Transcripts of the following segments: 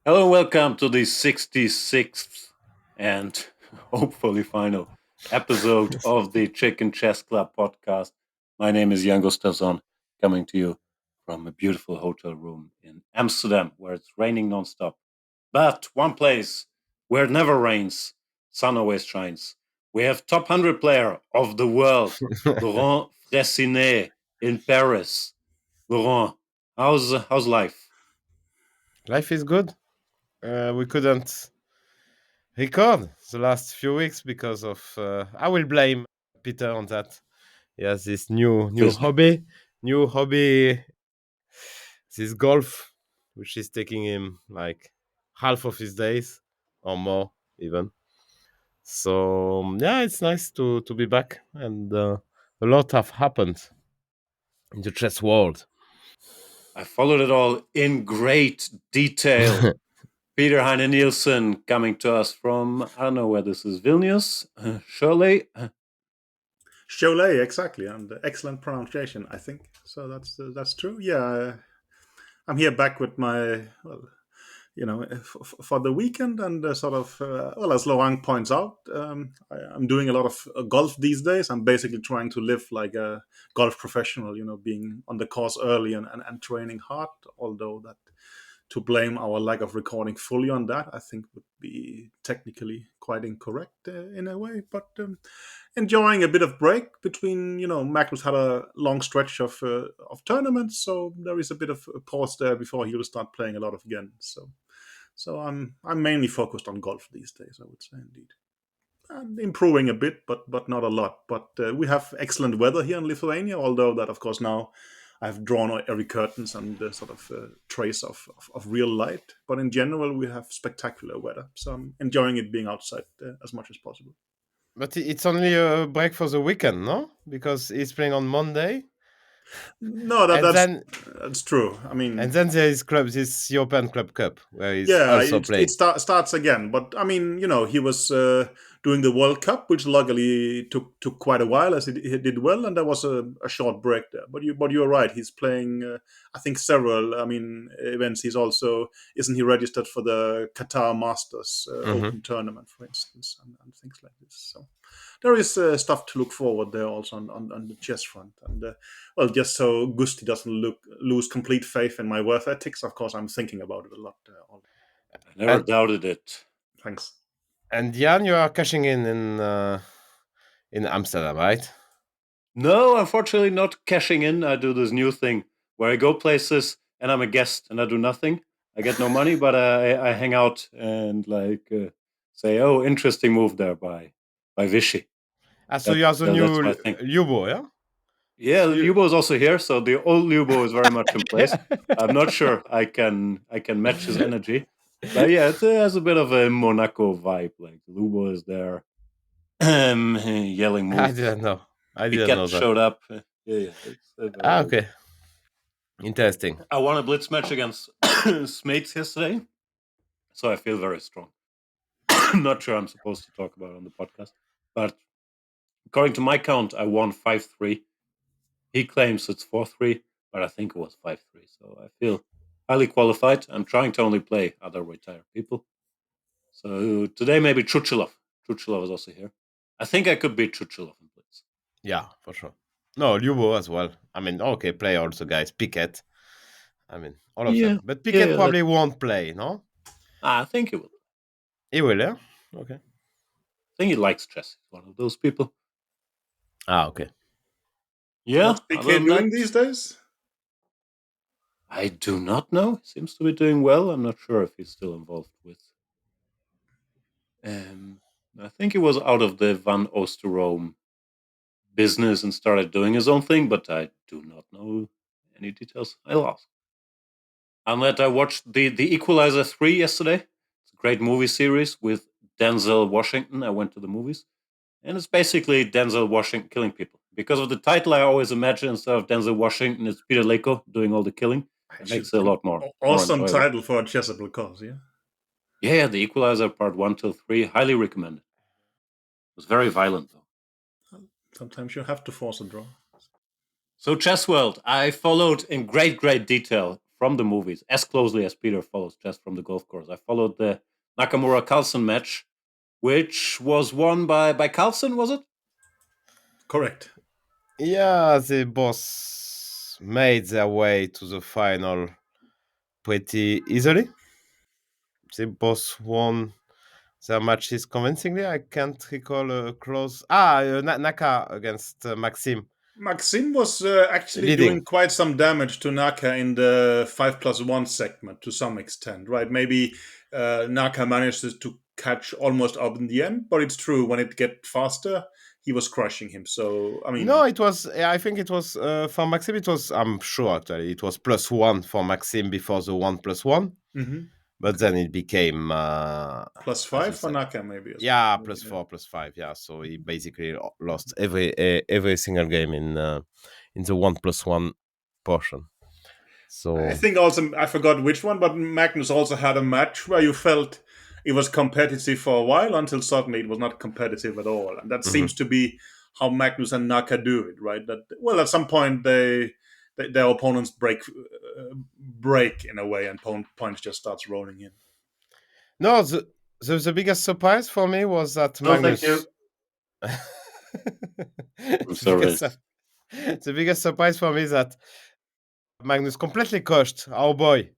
Hello, welcome to the 66th and hopefully final episode of the Chicken Chess Club podcast. My name is Jan Gustafsson, coming to you from a beautiful hotel room in Amsterdam where it's raining nonstop. But one place where it never rains, sun always shines. We have top 100 player of the world, Laurent Fressinet in Paris. Laurent, how's life? Life is good. We couldn't record the last few weeks because of. I will blame Peter on that. He has this new Obviously. hobby, new hobby. This golf, which is taking him like half of his days or more even. So yeah, it's nice to be back, and a lot have happened in the chess world. I followed it all in great detail. Peter Heine Nielsen coming to us from, I don't know where this is, Vilnius, Shirley. Cholet, exactly, and excellent pronunciation, I think. So that's true. Yeah, I'm here back with my for the weekend, and as Laurent points out, I'm doing a lot of golf these days. I'm basically trying to live like a golf professional, being on the course early and training hard. Although that to blame our lack of recording fully on that, I think would be technically quite incorrect in a way. But enjoying a bit of break between, Magnus had a long stretch of tournaments, so there is a bit of a pause there before he will start playing a lot of again. So I'm mainly focused on golf these days, I would say, indeed. And improving a bit, but not a lot. But we have excellent weather here in Lithuania, although that, of course, now I've drawn every curtains and the trace of real light. But in general, we have spectacular weather. So I'm enjoying it being outside as much as possible. But it's only a break for the weekend, no? Because he's playing on Monday, No, and then that's true. I and mean, then there is this European Club Cup where he's yeah, also it playing. starts again. But I mean, he was doing the World Cup, which luckily took quite a while, as he did well, and there was a short break there. But you're right. He's playing, I think, several. I mean, events. He's also isn't he registered for the Qatar Masters Hmm. Open tournament, for instance, and things like this. So there is stuff to look forward there also on the chess front. And well, just so Gusti doesn't lose complete faith in my work ethics, of course, I'm thinking about it a lot. I never And doubted it. Thanks. Jan, you are cashing in Amsterdam, right? No, unfortunately, not cashing in. I do this new thing where I go places and I'm a guest and I do nothing. I get no money, but I hang out and say, "Oh, interesting move there by Vichy." So you are the That's new my thing. Lubo, yeah? Yeah, So you, Lubo is also here, so the old Lubo is very much in place. I'm not sure I can match his energy, but yeah, it has a bit of a Monaco vibe. Like Lubo is there, yelling I moves. didn't know. I didn't Piquet know that. showed up. Yeah, it's very very Okay, interesting. I won a blitz match against Smates yesterday, so I feel very strong. Not sure I'm supposed to talk about it on the podcast, but according to my count, I won 5-3. He claims it's 4-3, but I think it was 5-3. So I feel highly qualified. I'm trying to only play other retired people. So today maybe Chuchilov. Chuchilov is also here. I think I could beat Chuchilov in blitz. Yeah, for sure. No, Lubo as well. I mean, okay, play also guys. Piquet. I mean, all of Yeah, them. But yeah, Piquet yeah. probably won't play, no? I think he will. He will, yeah? Okay. I think he likes chess. He's one of those people. Okay. Yeah. What's Other PK than doing that, these days? I do not know. He seems to be doing well. I'm not sure if he's still involved with. Um, I think he was out of the Van Oosterome business and started doing his own thing, but I do not know any details. I'll ask. Unless I watched the Equalizer 3 yesterday. It's a great movie series with Denzel Washington. I went to the movies. And it's basically Denzel Washington killing people. Because of the title, I always imagine instead of Denzel Washington, it's Peter Leko doing all the killing. It makes it a lot more Awesome enjoyable. title for a chessable cause, yeah. Yeah, the Equalizer Part 1 till 3, highly recommended. It was very violent, though. Sometimes you have to force a draw. So, Chess World, I followed in great, great detail from the movies as closely as Peter follows chess from the golf course. I followed the Nakamura Carlsen match, which was won by Carlsen, was it? Correct. Yeah, the boss made their way to the final pretty easily. The boss won their matches convincingly. I can't recall a close. Naka against Maxim Maxim was actually leading. doing quite some damage to Naka in the 5+1 segment to some extent, right? Maybe Naka manages to catch almost up in the end, but it's true, when it get faster, he was crushing him. So, I No, mean, it was. I think it was for Maxim. It was. I'm sure actually it was +1 for Maxim before the 1+1. mhm. But then it became, Plus as you 5 for said, Naka, maybe as well. yeah, Yeah. +4, +5. Yeah, so he basically lost every single game in the 1+1 portion. I So think also, I forgot which one, but Magnus also had a match where you felt it was competitive for a while until suddenly it was not competitive at all. And that mhm. seems to be how Magnus and Naka do it, right? That, well, at some point their opponents break in a way, and points just starts rolling in. No, the biggest surprise for me was that No, thank you. Magnus. I'm the sorry. biggest, the biggest surprise for me is that Magnus completely crushed our boy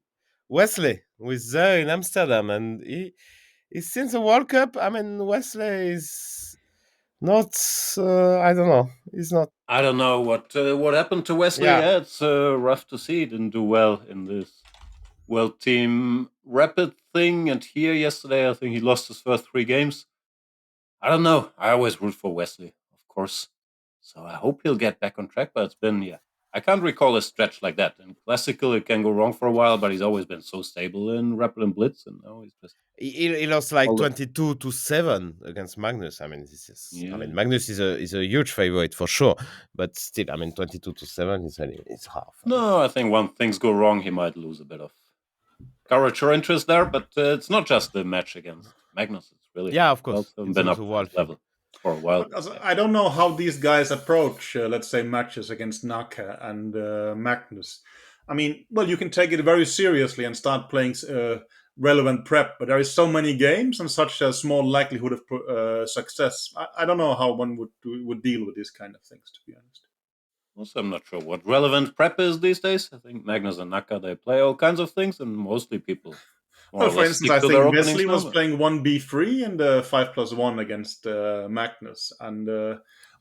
Wesley, who is there in Amsterdam, and he's since the World Cup. I mean, Wesley is not. I don't know. He's not. I don't know what happened to Wesley. Yeah. Yeah, it's rough to see. He didn't do well in this World Team Rapid thing. And here yesterday, I think he lost his first 3 games. I don't know. I always root for Wesley, of course. So I hope he'll get back on track. But it's been, yeah, I can't recall a stretch like that. In classical, it can go wrong for a while, but he's always been so stable in Rapid and Blitz. And now he's just He lost like all the 22-7 against Magnus. I mean, this is. I mean, yeah. Magnus is a huge favorite for sure, but still, I mean, 22-7 is really it's half. No, I think when things go wrong, he might lose a bit of courage or interest there. But it's not just the match against Magnus. It's really Yeah, of else course, haven't it's been the up to his world thing. level for a while. But also, Yeah. I don't know how these guys approach, let's say, matches against Naka and Magnus. I mean, well, you can take it very seriously and start playing relevant prep, but there is so many games and such a small likelihood of success. I don't know how one would deal with these kind of things, to be honest. Also, I'm not sure what relevant prep is these days. I think Magnus and Naka, they play all kinds of things, and mostly people more Well, or for less instance, stick I to their think openings Wesley now. was playing 1b3 in the 5+1 against Magnus, and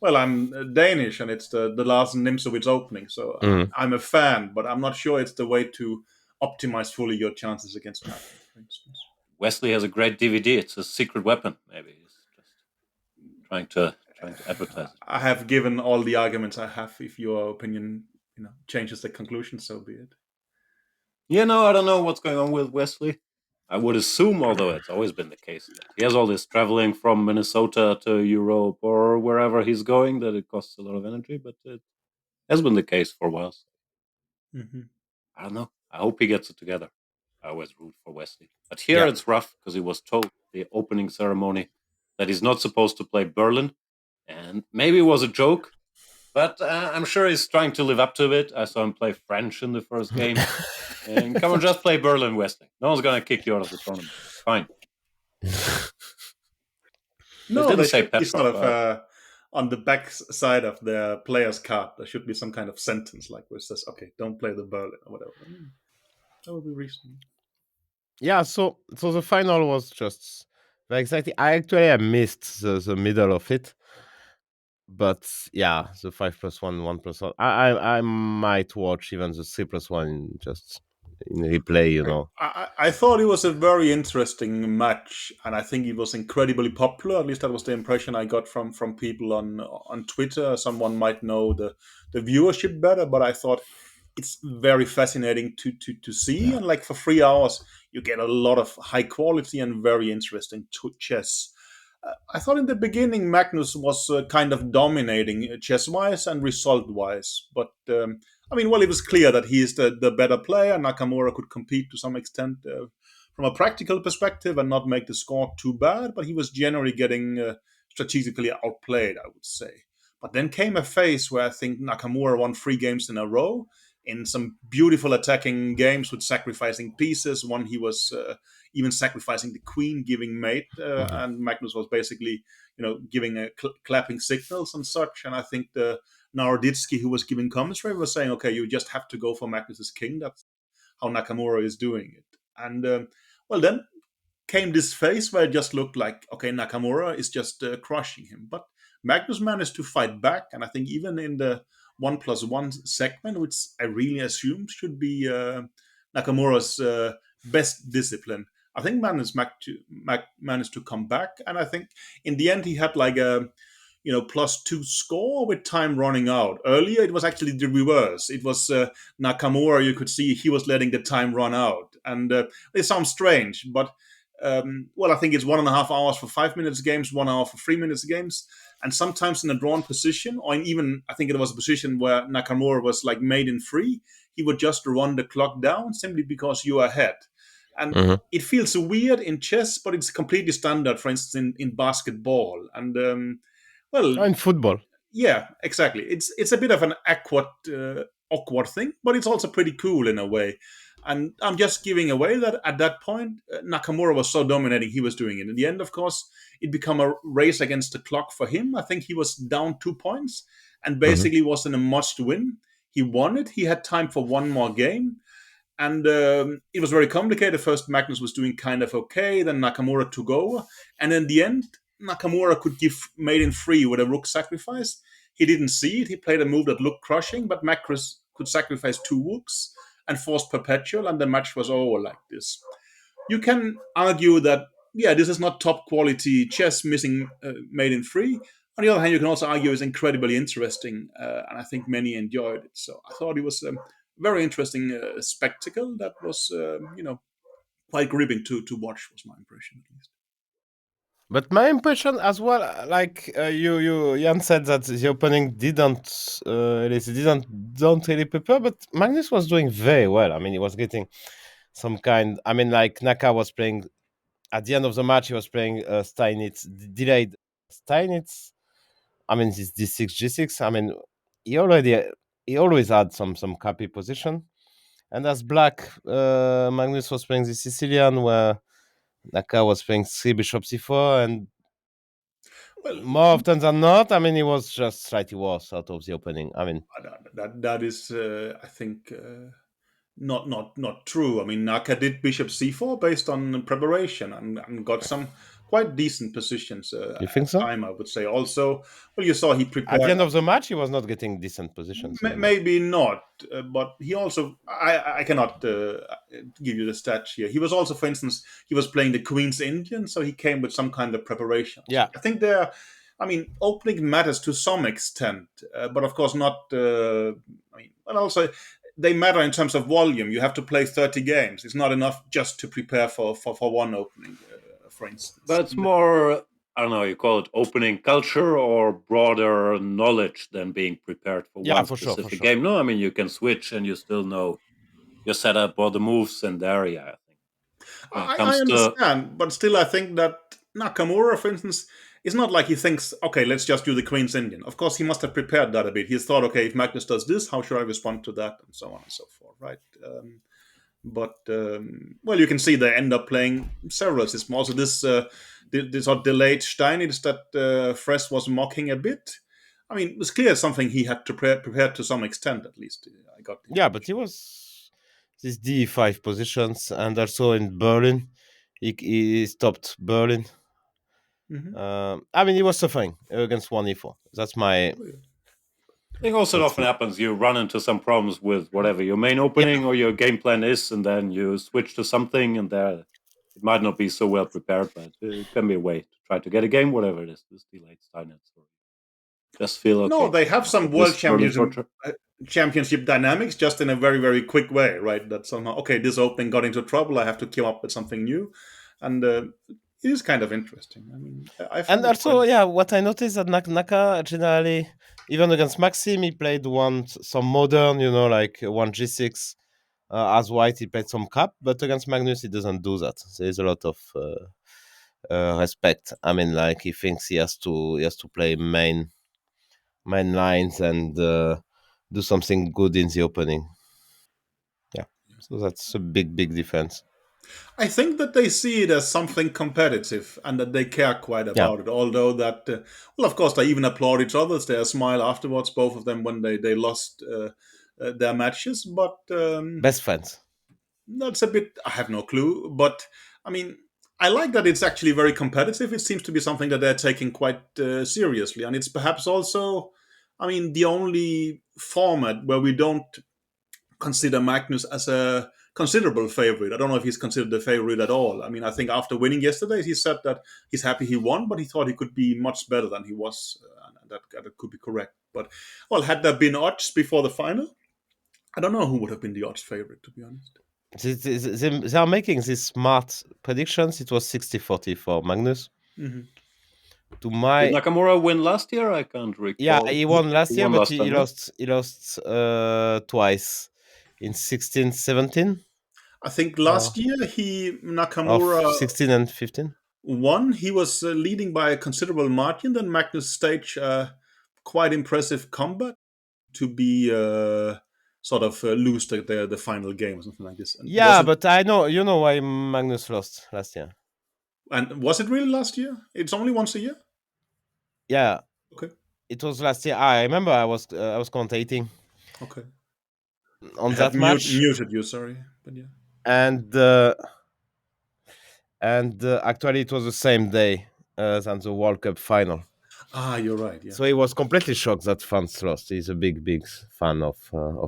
well, I'm Danish, and it's the Lars Nimzowitz opening, so Mhm. I'm a fan, but I'm not sure it's the way to optimize fully your chances against Magnus, for instance. Wesley has a great DVD. It's a secret weapon. Maybe he's just trying to advertise it. I have given all the arguments I have. If your opinion, changes the conclusion, so be it. Yeah, no, I don't know what's going on with Wesley. I would assume, although it's always been the case, that he has all this traveling from Minnesota to Europe or wherever he's going, that it costs a lot of energy, but it has been the case for a while. So Mm-hmm. I don't know. I hope he gets it together. I always root for Wesley. But here Yeah. it's rough because he was told the opening ceremony that he's not supposed to play Berlin. And maybe it was a joke, but I'm sure he's trying to live up to it. I saw him play French in the first game. And come on, just play Berlin, Wesley. No one's going to kick you out of the tournament. It's fine. No, Didn't they say should be sort Petrov. of on the back side of their player's card. There should be some kind of sentence like where it says, "Okay, don't play the Berlin" or whatever. That would be reasonable. Yeah, so the final was just very exciting. I missed the middle of it, but yeah, the 5+1, 1+1. I might watch even the 3+1 just in replay. I thought it was a very interesting match, and I think it was incredibly popular. At least that was the impression I got from people on Twitter. Someone might know the viewership better, but I thought it's very fascinating to see. Yeah. And like for 3 hours, you get a lot of high quality and very interesting chess. I thought in the beginning Magnus was kind of dominating chess wise and result wise, but I mean, well, it was clear that he is the better player. Nakamura could compete to some extent from a practical perspective and not make the score too bad, but he was generally getting strategically outplayed, I would say. But then came a phase where I think Nakamura won 3 games in a row in some beautiful attacking games with sacrificing pieces. One he was even sacrificing the queen, giving mate, Mhm. and Magnus was basically giving clapping signals and such. And I think the Naroditsky, who was giving commentary, was saying, okay, you just have to go for Magnus's king. That's how Nakamura is doing it. And well, then came this phase where it just looked like, okay, Nakamura is just crushing him. But Magnus managed to fight back, and I think even in the 1+1 segment, which I really assume should be Nakamura's best discipline, I think managed to come back, and I think in the end he had like a +2 score with time running out. Earlier, it was actually the reverse. It was Nakamura. You could see he was letting the time run out, and it sounds strange, but well, I think it's 1.5 hours for 5 minutes games, 1 hour for 3 minutes games, and sometimes in a drawn position, or in even I think it was a position where Nakamura was like made in free, he would just run the clock down simply because you are ahead, and Mhm. it feels weird in chess, but it's completely standard, for instance, in basketball, and well, Oh, in football. yeah, exactly. It's a bit of an awkward thing, but it's also pretty cool in a way. And I'm just giving away that at that point, Nakamura was so dominating, he was doing it. In the end, of course, it became a race against the clock for him. I think he was down 2 points and Mhm. basically was in a must win. He won it. He had time for one more game. And it was very complicated. First, Magnus was doing kind of okay. Then Nakamura took over. And in the end, Nakamura could give maiden free with a rook sacrifice. He didn't see it. He played a move that looked crushing, but Magnus could sacrifice two rooks and force perpetual, and the match was over like this. You can argue that, yeah, this is not top quality chess missing maiden free. On the other hand, you can also argue it's incredibly interesting, and I think many enjoyed it. So I thought it was a very interesting spectacle that was, quite gripping to watch. Was my impression at least. But my impression as well, like you Jan said that the opening didn't don't really prepare, but Magnus was doing very well. I mean, he was getting some kind. I mean, like Naka was playing at the end of the match. He was playing Steinitz delayed Steinitz. I mean, this D6 G6. I mean, he already he always had some copy position. And as black, Magnus was playing the Sicilian, where Naka was playing three bishop c4, and Well, more often than not, I mean, he was just slightly worse out of the opening. I mean, that is, I think, not true. I mean, Naka did bishop c4 based on preparation and got some quite decent positions you at think so? time. I would say also. Well, you saw he At the prepared. end of the match, he was not getting decent positions anymore. Maybe not, but he also. I cannot give you the stats here. He was also, for instance, he was playing the Queen's Indian, so he came with some kind of preparation. So Yeah, I think there. I mean, opening matters to some extent, but of course not. I mean, and also they matter in terms of volume. You have to play 30 games. It's not enough just to prepare for one opening, for instance. But it's more, I don't know, you call it opening culture or broader knowledge than being prepared for yeah, one for sure, for specific sure. game. No, I mean, you can switch and you still know your setup or the moves and the area, I think. When it I comes to, understand, but still, I think that Nakamura, for instance, it's not like he thinks, okay, let's just do the Queen's Indian. Of course, he must have prepared that a bit. He thought, okay, if Magnus does this, how should I respond to that, and so on and so forth, right? But well, you can see they end up playing several systems. Also, this sort of delayed Steinitz that Fress was mocking a bit. I mean, it was clear something he had to prepare to some extent, at least. I got the Yeah, but he impression. was these D5 positions, and also in Berlin, he stopped Berlin. Hmm. I mean, he was suffering against one e4. That's my I think also it that's often my, happens you run into some problems with whatever your main yeah. opening or your game plan is, and then you switch to something, and there it might not be so well prepared, but it can be a way to try to get a game, whatever it is, this delayed Steinitz. Or just feel No, okay. they have I some put world this Berlin championship torture. championship dynamics just in a very very quick way, right? That somehow, okay, this opening got into trouble. I have to come up with something new, and it is kind of interesting. I mean, I And find it quite. also, yeah, what I noticed that Naka generally, even against Maxim, he played some modern, like one G6. As white, he played some cap, but against Magnus, he doesn't do that. There is a lot of respect. I mean, like he thinks he has to play main lines and do something good in the opening. So that's a big difference. I think that they see it as something competitive and that they care quite Yeah, about it. Although that, well, of course, they even applaud each other. They smile afterwards, both of them, when they lost their matches. But best friends. that's a bit, I have no clue. But I mean, I like that it's actually very competitive. It seems to be something that they're taking quite seriously. And it's perhaps also, I mean, the only format where we don't consider Magnus as a considerable favorite. I don't know if he's considered a favorite at all. I mean, I think after winning yesterday, he said that he's happy he won, but he thought he could be much better than he was. And that could be correct. But, well, had there been odds before the final, I don't know who would have been the odds favorite, to be honest. They are making these smart predictions. It was 60-40 for Magnus. Mm-hmm. To Did my Nakamura win last year? I can't Yeah, recall. he won last He year, won but last he time, right? lost twice in 16, 17 I think or last year of Nakamura 16 and 15. won. He was leading by a considerable margin. Then Magnus staged a quite impressive comeback to be sort of lose the final game or something like this. And was Yeah, it but I know you know why Magnus lost last year. really last year? It's only once a year. Yeah, Okay, it was last year. I remember I was commentating okay. on I had that match, muted you. Sorry, but yeah. and actually it was the same day than the World Cup final. Ah, you're right. Yeah. So he was completely shocked that France lost. He's a big fan of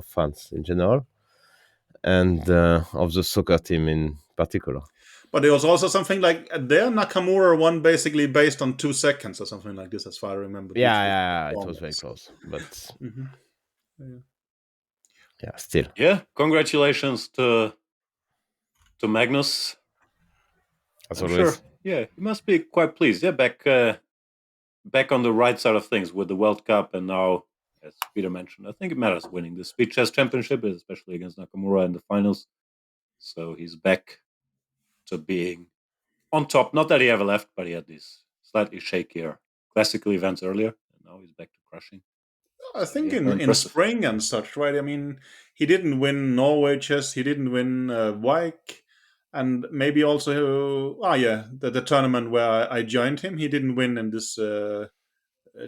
France in general, and of the soccer team in particular. But there was also something like there Nakamura won basically based on 2 seconds or something like this, as far as I remember. Yeah, Which was yeah, it was format. very So, close, but mhm. Yeah. yeah, still. Yeah, congratulations to Magnus. As I'm sure. always. Yeah, he must be quite pleased. Yeah, back on the right side of things with the World Cup, and now, as Peter mentioned, I think it matters winning the Speed Chess Championship, especially against Nakamura in the finals. So he's back to being on top. Not that he ever left, but he had these slightly shakier classical events earlier, and now he's back to crushing. I So think yeah, very in impressive. spring and such, right? I mean, he didn't win Norway chess. He didn't win Wijk, and maybe also yeah, the tournament where I joined him. He didn't win in this champion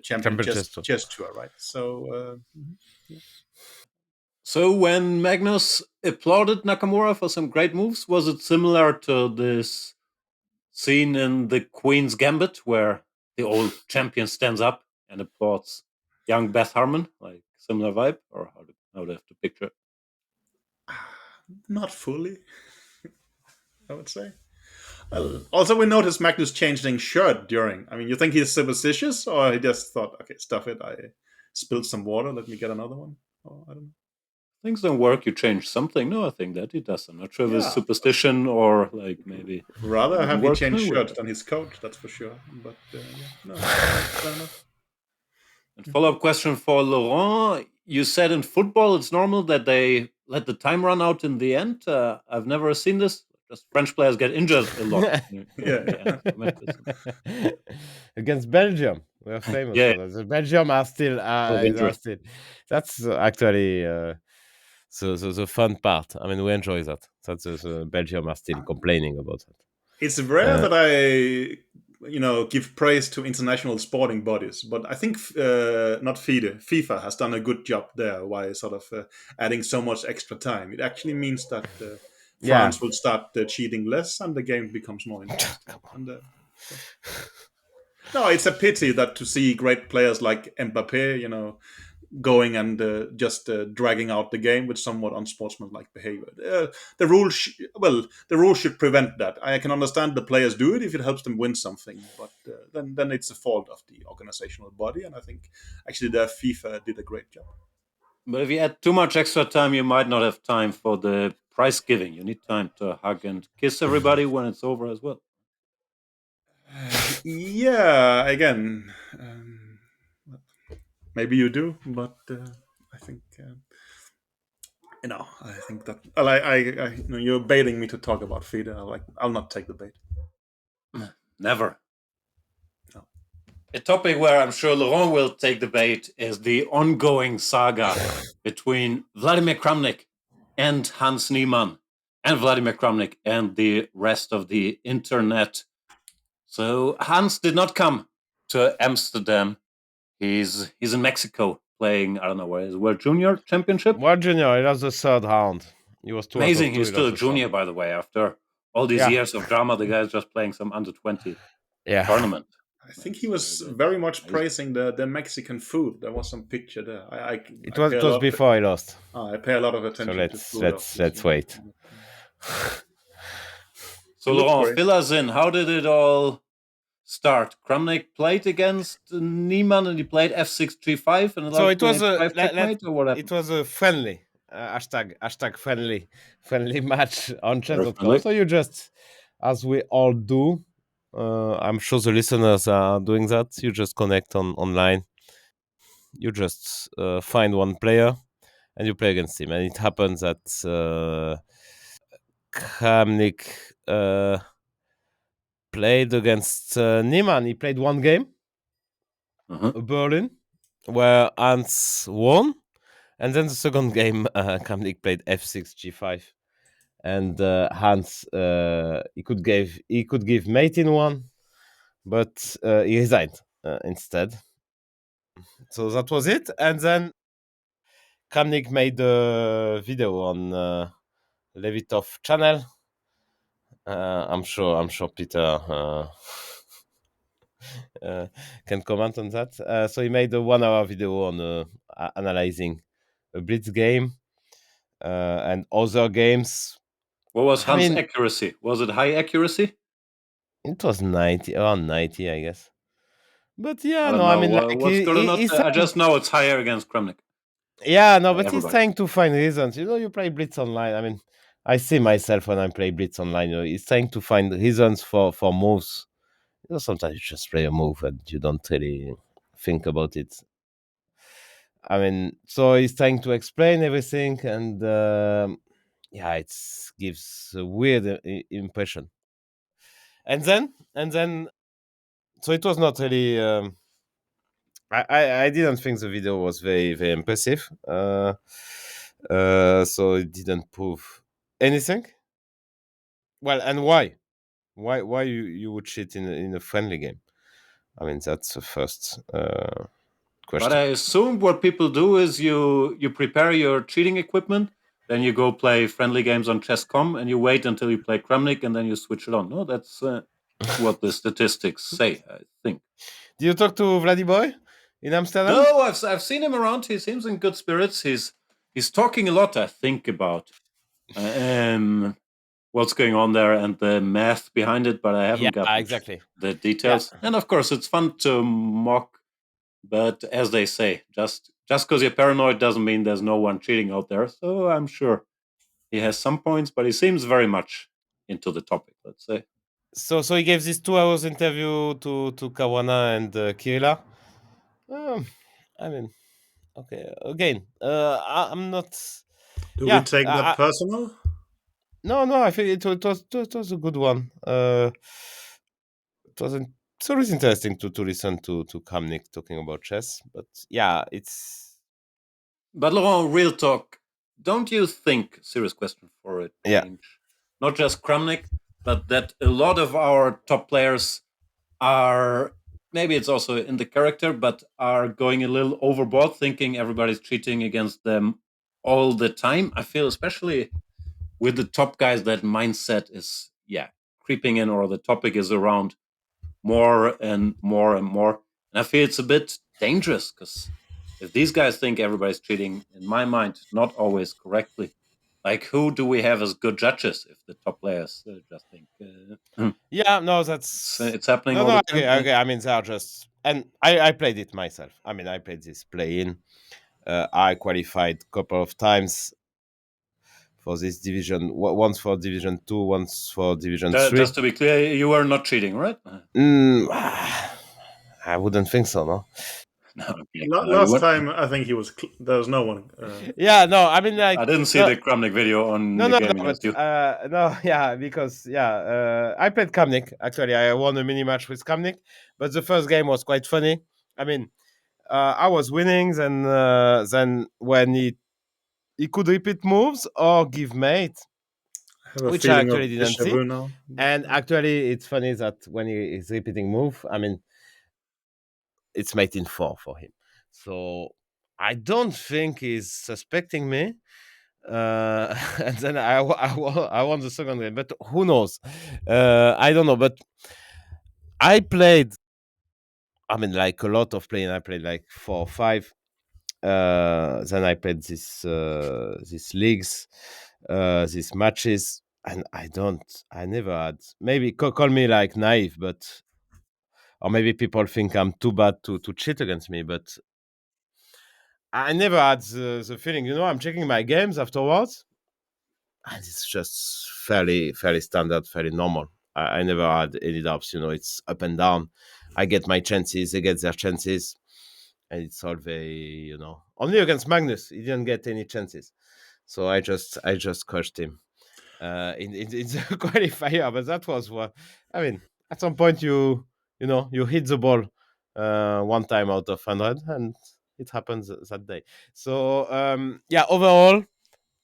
Champion Chester. chess tour, right? So yeah. So when Magnus applauded Nakamura for some great moves, was it similar to this scene in the Queen's Gambit where the old champion stands up and applauds young Beth Harmon? Like similar vibe, or how do I have to picture it? Not fully, I would say. Also, we noticed Magnus changing shirt during. I mean, you think he's superstitious, or he just thought, okay, stuff it. I spilled some water. Let me get another one. Oh, I don't know. Things don't work, you change something. No, I think that he does. I'm not sure if it's Yeah, superstition or like maybe it rather doesn't have he work changed my way. shirt than his coat. That's for sure. But yeah, no, fair enough. And follow-up question for Laurent. You said in football it's normal that they let the time run out in the end. I've never seen this. Just French players get injured a lot near the end Yeah. of the matches. Against Belgium, we're famous Yeah, for that. The Belgium are still of interest. That's actually the fun part. I mean, we enjoy that. That's the Belgium are still complaining about It's rare that. that I, give praise to international sporting bodies, but I think not FIDE, FIFA has done a good job there by sort of adding so much extra time. It actually means that Yeah. France will start cheating less, and the game becomes more interesting. And so. No, it's a pity that to see great players like Mbappe, going and just dragging out the game with somewhat unsportsmanlike behavior. The rule should prevent that. I can understand the players do it if it helps them win something, but then it's a fault of the organizational body, and I think actually the FIFA did a great job. But if you add too much extra time, you might not have time for the prize giving. You need time to hug and kiss everybody when it's over as well. Yeah, again, maybe you do, but I think. I think that you're baiting me to talk about FIDE. I'll not take the bait. Never. No. A topic where I'm sure Laurent will take the bait is the ongoing saga between Vladimir Kramnik and Hans Niemann and Vladimir Kramnik and the rest of the internet. So Hans did not come to Amsterdam. He's in Mexico playing, I don't know, where is it, World Junior Championship? World Junior, he lost the third round. He was 2 out of Amazing. 2. He's He still lost a the third. junior, by the way. After all these Yeah. years of drama, the guy's just playing some under 20 Yeah. tournament. I think he was very much praising the Mexican food. There was some picture there. It was before he lost. I pay a lot of So attention to food. let's wait. So It looks Laurent, great. fill us in. How did it all start? Kramnik played against Niemann and he played f6-g5 and So it was a checkmate, or what happened? it was a friendly hashtag friendly match on Very chess.com. friendly. So you just, as we all do, I'm sure the listeners are doing that. You just connect online. You just find one player and you play against him. And it happens that Kramnik played against Niemann. He played one game, Berlin, where Hans won. And then the second game, Kramnik played f6 g5, and Hans he could give mate in one, but he resigned instead. So that was it. And then Kramnik made a video on Levitov channel. I'm sure Peter can comment on that. So he made a 1 hour video on analyzing a blitz game and other games. What was Hans' accuracy? Was it high accuracy? It was around 90, I guess. But yeah, I don't no, know. I mean, like, What's good or not? I just know it's higher against Kramnik. Yeah, no, but he's Everybody. trying to find reasons. You play Blitz online. I mean, I see myself when I play Blitz online. He's trying to find reasons for moves. Sometimes you just play a move and you don't really think about it. I mean, so he's trying to explain everything, and yeah, it gives a weird impression. And then, so it was not really. I didn't think the video was very, very impressive. So it didn't prove anything. Well, and why? Why you would cheat in a friendly game? I mean, that's the first question. But I assume what people do is you prepare your cheating equipment, then you go play friendly games on chess.com, and you wait until you play Kramnik, and then you switch it on. No, that's what the statistics say, I think. Do you talk to Vladimir in Amsterdam? No, I've seen him around. He seems in good spirits. He's talking a lot, I think, about what's going on there and the math behind it, but I haven't got exactly the details. Yeah. And of course, it's fun to mock, but as they say, just because you're paranoid doesn't mean there's no one cheating out there. So I'm sure he has some points, but he seems very much into the topic, let's say. So he gave this 2 hours interview to Kawana and Kirilla. I mean, okay. Again, I'm not. Do we take that personal? No, I think it was a good one. It wasn't. It's always interesting to listen to Kramnik talking about chess, but yeah, it's. But Laurent, real talk, don't you think? Serious question for a change. Not just Kramnik, but that a lot of our top players are, maybe it's also in the character, but are going a little overboard, thinking everybody's cheating against them all the time. I feel especially with the top guys that mindset is creeping in, or the topic is around more and more and more. And I feel it's a bit dangerous, because if these guys think everybody's cheating, in my mind, not always correctly. Like, who do we have as good judges if the top players just think? Yeah, no, that's it's happening all no, the time. okay. I mean, they are just, and I played it myself. I mean, I played this play-in. I qualified a couple of times for this division. Once for Division 2, once for Division 3. Just to be clear, you were not cheating, right? I wouldn't think so, no. No, okay. Last time, I think he was. There was no one. Yeah, no, I mean, like, I didn't see the Kramnik video on the game against you. No, yeah, because I played Kramnik. Actually, I won a mini match with Kramnik, but the first game was quite funny. I mean, I was winning, then when he he could repeat moves or give mate, I have a which I feeling actually of didn't deja see. vu now. And actually, it's funny that when he is repeating move, I mean, it's mate in 4 for him. So I don't think he's suspecting me. And then I won the second game, but who knows? I don't know. But I played, I mean, like a lot of playing. I played like 4 or 5. Then I played these leagues, these matches, and I never had. Maybe call me like naive, but or maybe people think I'm too bad to cheat against me, but I never had the feeling. I'm checking my games afterwards, and it's just fairly standard, fairly normal. I never had any doubts. It's up and down. I get my chances, they get their chances, and it's all very, only against Magnus, he didn't get any chances. So I just crushed him in the qualifier. But that was what I mean. At some point, you hit the ball one time out of 100, and it happens that day. So yeah, overall,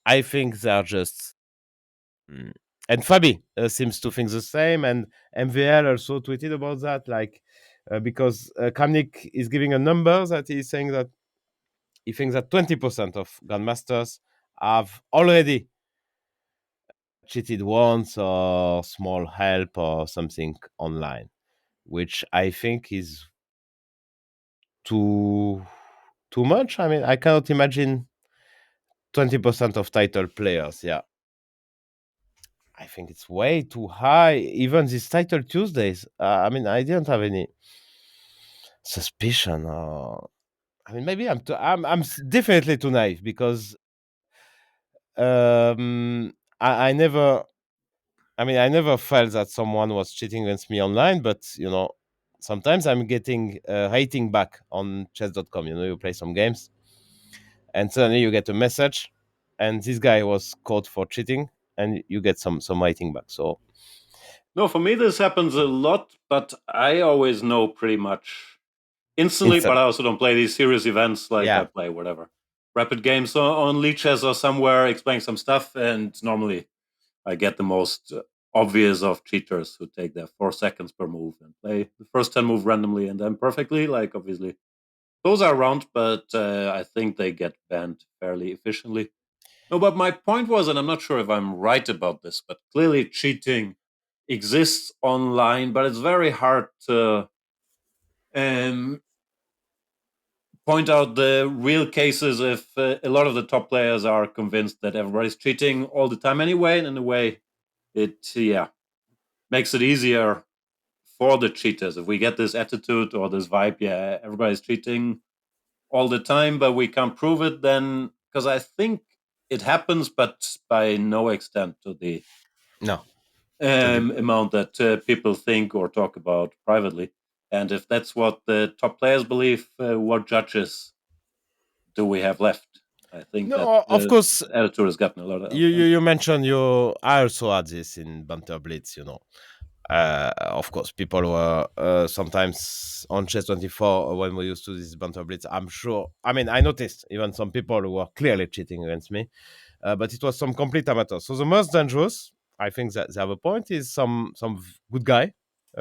I think they're just. Mm. And Fabi seems to think the same, and MVL also tweeted about that, like because Kamnik is giving a number that he's saying that he thinks that 20% of grandmasters have already cheated once or small help or something online, which I think is too too much. I mean, I cannot imagine 20% of title players. Yeah, I think it's way too high. Even these title Tuesdays. I mean, I didn't have any suspicion. Or I mean, maybe I'm definitely too naive because I never. I mean, I never felt that someone was cheating against me online, but sometimes I'm getting rating back on chess.com. You play some games, and suddenly you get a message, and this guy was caught for cheating, and you get some rating back. So No, for me this happens a lot, but I always know pretty much instantly. But instant, I also don't play these serious events like I yeah. play whatever rapid games on leeches or somewhere, explaining some stuff, and normally I get the most obvious of cheaters who take their 4 seconds per move and play the first 10 move randomly and then perfectly. Like obviously those are around, but I think they get banned fairly efficiently. No, but my point was, and I'm not sure if I'm right about this, but clearly cheating exists online, but it's very hard to um, point out the real cases if a lot of the top players are convinced that everybody's cheating all the time anyway. And in a way, it makes it easier for the cheaters if we get this attitude or this vibe. Yeah, everybody's cheating all the time, but we can't prove it. Then because I think it happens, but by no extent to the No, 20. amount that people think or talk about privately. And if that's what the top players believe, what judges do we have left? I think that No, of the course. attitude has gotten a lot of You, you attention. you mentioned I also had this in Banter Blitz. Of course, people were sometimes on Chess 24 when we used to this Banter Blitz. I'm sure. I mean, I noticed even some people who were clearly cheating against me, but it was some complete amateurs. So the most dangerous, I think that they have a point, is some good guy,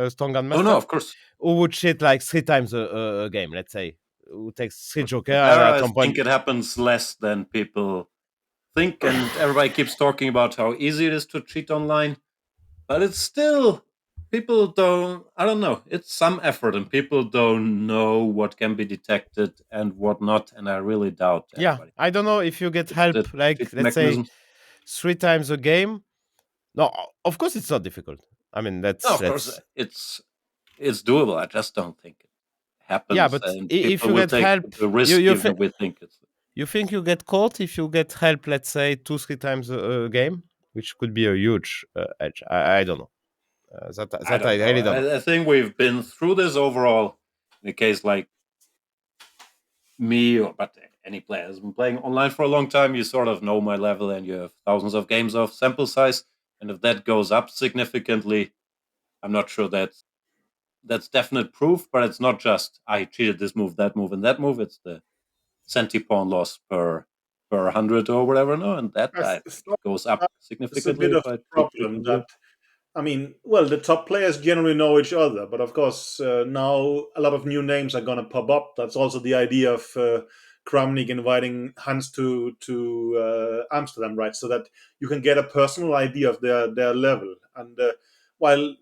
strong Oh no, grandmaster, of course. who would cheat like 3 times a game. Let's say, who takes three joker But and there, at I some point, think it happens less than people think, and everybody keeps talking about how easy it is to cheat online. But it's still people don't. I don't know. It's some effort, and people don't know what can be detected and what not. And I really doubt yeah, everybody. I don't know if you get The help like, cheating let's say, mechanisms. 3 times a game. No, of course it's not difficult. I mean, No, let's of course, let's it's doable. I just don't think it yeah, happens, but and if people you will get take help, the you risk you if think we think it's. you think you get caught if you get help, let's say 2 3 times a game, which could be a huge edge. I don't know. I That I don't know. really don't know. I think we've been through this overall. In a case like me, or but any player has been playing online for a long time, you sort of know my level, and you have thousands of games of sample size. And if that goes up significantly, I'm not sure that's definite proof, but it's not just I cheated this move, and that move. It's the centi pawn loss per per 100 or whatever, no, and that I thought goes up it's a significantly bit if of I a take problem frequently. that, I mean, well, the top players generally know each other, but of course, now a lot of new names are going to pop up. That's also the idea of Kramnik inviting Hans to Amsterdam, right? So that you can get a personal idea of their level. And while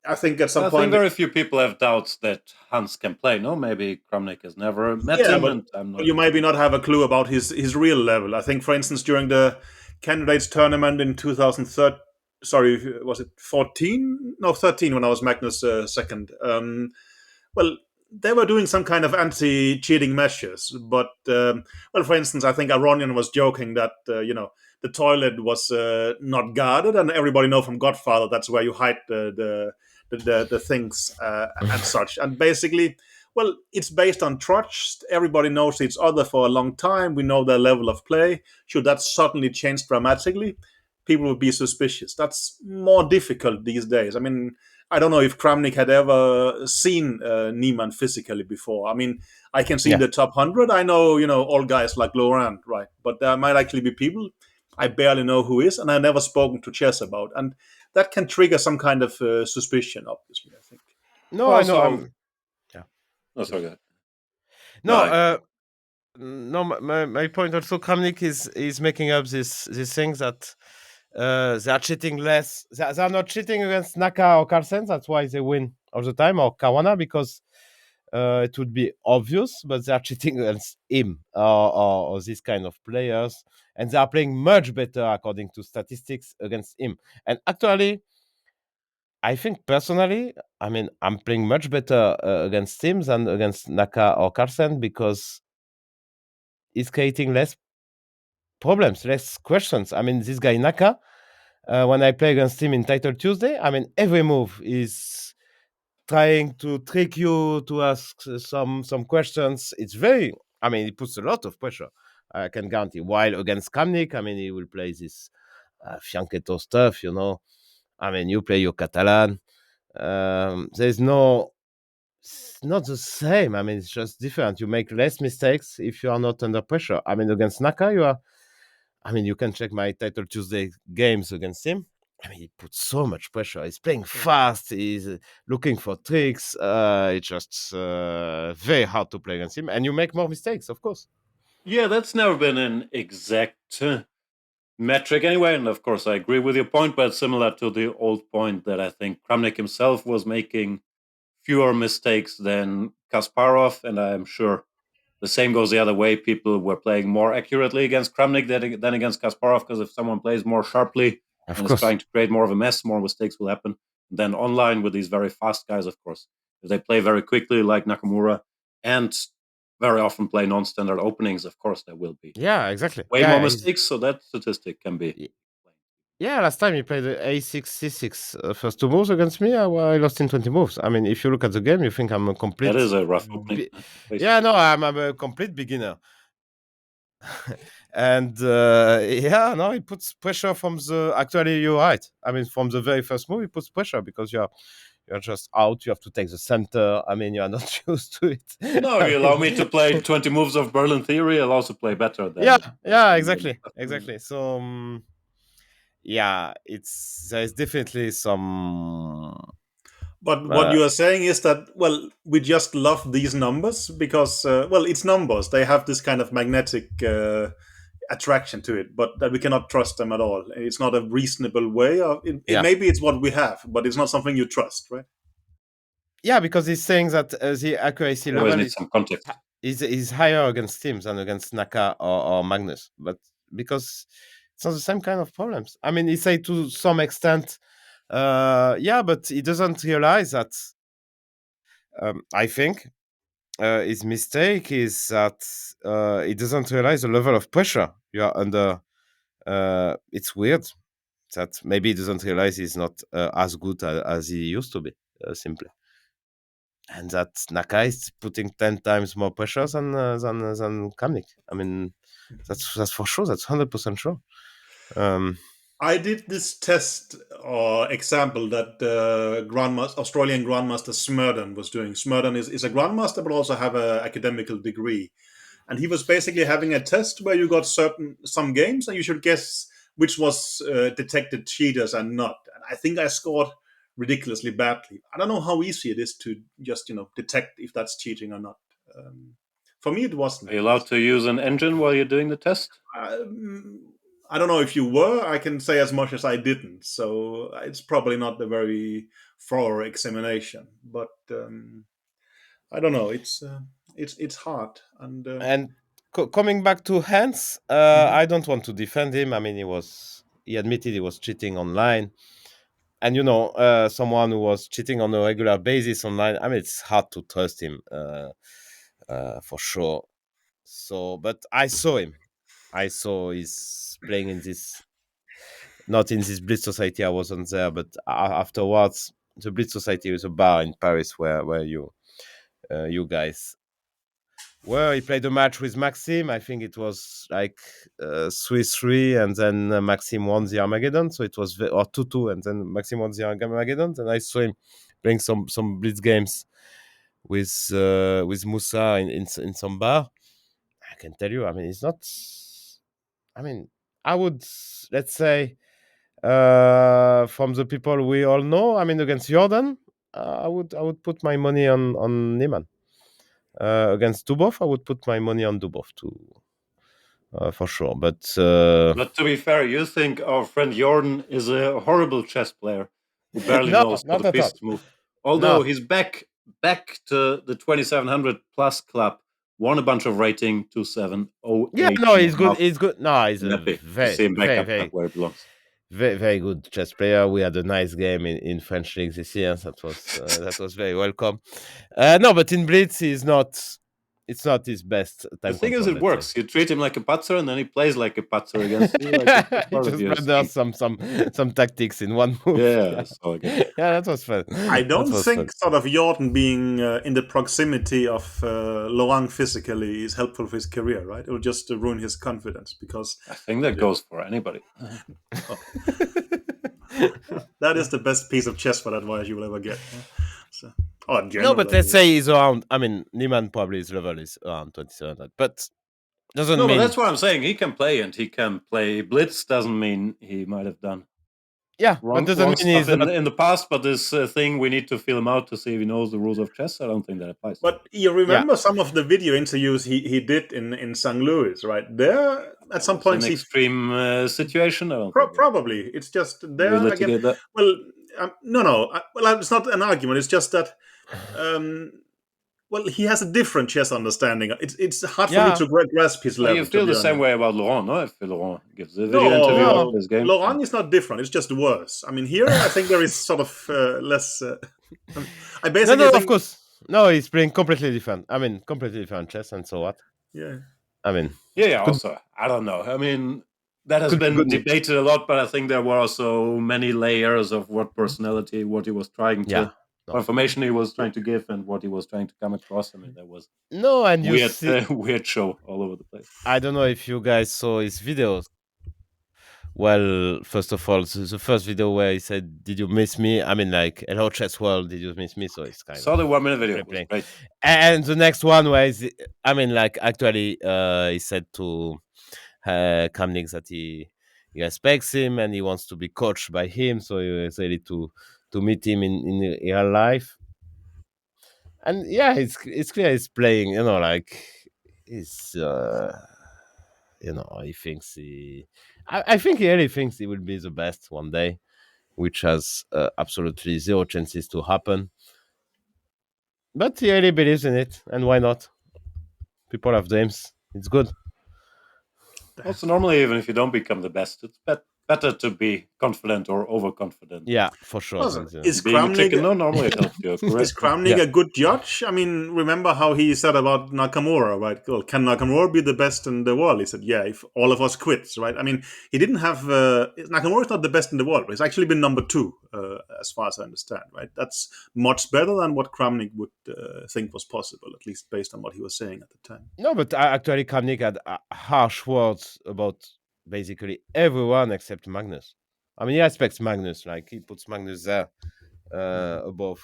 I think at some I think point, very few people have doubts that Hans can play. No, maybe Kramnik has never met yeah, him, but and I'm not. you maybe not have a clue about his real level. I think, for instance, during the candidates tournament in 2013, sorry, was it 14? No, 13 when I was Magnus second. Well, they were doing some kind of anti-cheating measures, but well, for instance, I think Aronian was joking that the toilet was not guarded, and everybody know from Godfather that's where you hide the things and such. And basically, well, it's based on trust. Everybody knows each other for a long time. We know their level of play. Should that suddenly change dramatically, people would be suspicious. That's more difficult these days. I mean, I don't know if Kramnik had ever seen Niemann physically before. I mean, I can see Yeah. the top 100. I know, all guys like Laurent, right? But there might actually be people I barely know who is, and I've never spoken to chess about. And that can trigger some kind of suspicion, obviously, I think. No, I know. Also, Yeah. oh, sorry, go ahead. No, No, no. My point also, Kramnik is making up these things that they are cheating less. They are not cheating against Naka or Carlsen. That's why they win all the time, or Kawana, because it would be obvious, but they are cheating against him or these kind of players, and they are playing much better according to statistics against him. And actually, I think personally, I mean, I'm playing much better against him than against Naka or Carlsen because he's creating less problems, less questions. I mean, this guy Naka, when I play against him in Title Tuesday, I mean, every move is trying to trick you to ask some questions. It's very, I mean, it puts a lot of pressure. I can guarantee. While against Kramnik, I mean, he will play this fianchetto stuff, I mean, you play your Catalan. There's no, it's not the same. I mean, it's just different. You make less mistakes if you are not under pressure. I mean, against Naka, you are. I mean, you can check my Title Tuesday games against him. I mean, he puts so much pressure. He's playing fast. He's looking for tricks. It's just very hard to play against him, and you make more mistakes, of course. yeah, that's never been an exact metric anyway. And of course, I agree with your point, but similar to the old point that I think Kramnik himself was making fewer mistakes than Kasparov, and I'm sure the same goes the other way. People were playing more accurately against Kramnik than against Kasparov, because if someone plays more sharply Of and is course. trying to create more of a mess, more mistakes will happen. Then online with these very fast guys, of course, if they play very quickly like Nakamura and very often play non-standard openings, of course there will be Yeah, exactly. way more Yeah, mistakes. So that statistic can be. yeah. Last time he played the A6 C6 first two moves against me. I lost in 20 moves. I mean, if you look at the game, you think I'm a That complete. is a rough opening. Yeah, no, I'm a complete beginner. And yeah, no, it puts pressure from the. Actually, you're right. I mean, from the very first move, it puts pressure because you're just out. You have to take the center. I mean, you are not used to it. No, I you allow me to play 20 moves of Berlin Theory. I'll also play better yeah, than. yeah, than exactly. So yeah, there's definitely some. But what Uh, you are saying is that, well, we just love these numbers because, well, it's numbers. They have this kind of magnetic attraction to it, but that we cannot trust them at all. It's not a reasonable way of yeah, maybe it's what we have, but it's not something you trust, right? yeah, because he's saying that the accuracy You always level need some context. is higher against teams than against Naka or Magnus, but because it's not the same kind of problems. I mean, he say to some extent, yeah, but he doesn't realize that. I think his mistake is that he doesn't realize the level of pressure you are under. It's weird that maybe he doesn't realize he's not as good as he used to be, simply. And that Naka is putting 10 times more pressure than Kamnik. I mean, that's for sure. That's 100% sure. I did this test or example that Australian Grandmaster Smurden was doing. Smurden is a Grandmaster, but also have an academical degree. and he was basically having a test where you got some games, and you should guess which was detected cheaters and not. And I think I scored ridiculously badly. I don't know how easy it is to just detect if that's cheating or not. For me, it wasn't. Are you allowed to use an engine while you're doing the test? I don't know if you were. I can say as much as I didn't. So it's probably not a very thorough examination. But I don't know. It's hard. And coming back to Hans, Mhm. I don't want to defend him. I mean, he admitted he was cheating online, and someone who was cheating on a regular basis online. I mean, it's hard to trust him, for sure. So, but I saw him. I saw he's playing in this, not in this Blitz Society. I wasn't there, but afterwards, the Blitz Society is a bar in Paris where you guys were. He played a match with Maxim. I think it was like 3-3, and then Maxim won the Armageddon. So it was or 2-2, and then Maxim won the Armageddon. And I saw him playing some Blitz games with Musa in some bar. I can tell you. I mean, it's not. I mean, I would, let's say, from the people we all know. I mean, against Jordan, I would put my money on Niemann. Against Dubov, I would put my money on Dubov too, for sure. But But to be fair, you think our friend Jordan is a horrible chess player who barely no, knows how not the at all. pieces move. Although No, he's back to the 2700 plus club, won a bunch of rating 2708 yeah, no, and he's a good. half. He's good. No, he's I'm a happy to very, see him back very, up very, where it belongs. very, very good chess player. We had a nice game in French league this year. That was very welcome. No, but in Blitz, he's not. It's not his best The time thing is, control. it Let's say. works. You treat him like a patzer, and then he plays like a patzer against you, like it's a He part of just your blunders scheme. some tactics in one move. Yeah, Yeah, so again. yeah, that was fun. I That don't was think fun. sort of Jordan being in the proximity of Laurent physically is helpful for his career, right? It will just ruin his confidence because I think that goes for anybody. that is the best piece of chess for advice you will ever get. Yeah? So, or in No, general, but I let's guess. say he's around. I mean, Niemann probably his level is around 2700, but doesn't No, but mean. that's what I'm saying. He can play, and he can play blitz. Doesn't mean he might have done Yeah, but wrong doesn't mean stuff he's not. in the past. But this thing, we need to feel him out to see if he knows the rules of chess. I don't think that applies. But you Yeah, remember some of the video interviews he did in St. Louis, right? There, at That some was an points, he extreme situation. I don't think probably it's just we there again. litigate that. Well, no. Well, it's not an argument. It's just that. Well, he has a different chess understanding. It's hard for me yeah, to grasp his Well, you level, to feel be the same honest. way about Laurent, no? If Laurent gives a video interview No, after no, his game. Laurent is not different. It's just worse. I mean, here I think there is sort of less. I no, basically no. Of think, course, no. He's playing completely different. I mean, completely different chess, and so what? yeah. I mean, Yeah. could Also, I don't know. I mean, that has could be been good. debated a lot, but I think there were also many layers of what personality, what he was trying Yeah, to, no, information he was trying to give, and what he was trying to come across. I mean, there was no. And you weird, see, weird show all over the place. I don't know if you guys saw his videos. Well, first of all, the first video where he said, "Did you miss me?" I mean, like, "Hello, chess world, did you miss me?" So it's kind of Saw the 1 minute video. It was playing. great. And the next one where I mean, like, actually, he said to Kramnik that he respects him and he wants to be coached by him, so he was ready to meet him in real life. And yeah, it's clear he's playing, like he's he thinks I think he really thinks he will be the best one day, which has absolutely zero chances to happen. But he really believes in it, and why not? People have dreams. It's good. Also, normally, even if you don't become the best, it's better to be confident or overconfident. Yeah, for sure. Also, And, is Being a chicken, Kramnik no, normally it helps your career. is Kramnik yeah, a good judge? I mean, remember how he said about Nakamura, right? Well, can Nakamura be the best in the world? He said, yeah, if all of us quits, right? I mean, he didn't have Nakamura is not the best in the world, but he's actually been number two, as far as I understand, right? That's much better than what Kramnik would think was possible, at least based on what he was saying at the time. no, but actually, Kramnik had harsh words about basically everyone except Magnus. I mean, he respects Magnus, like he puts Magnus there above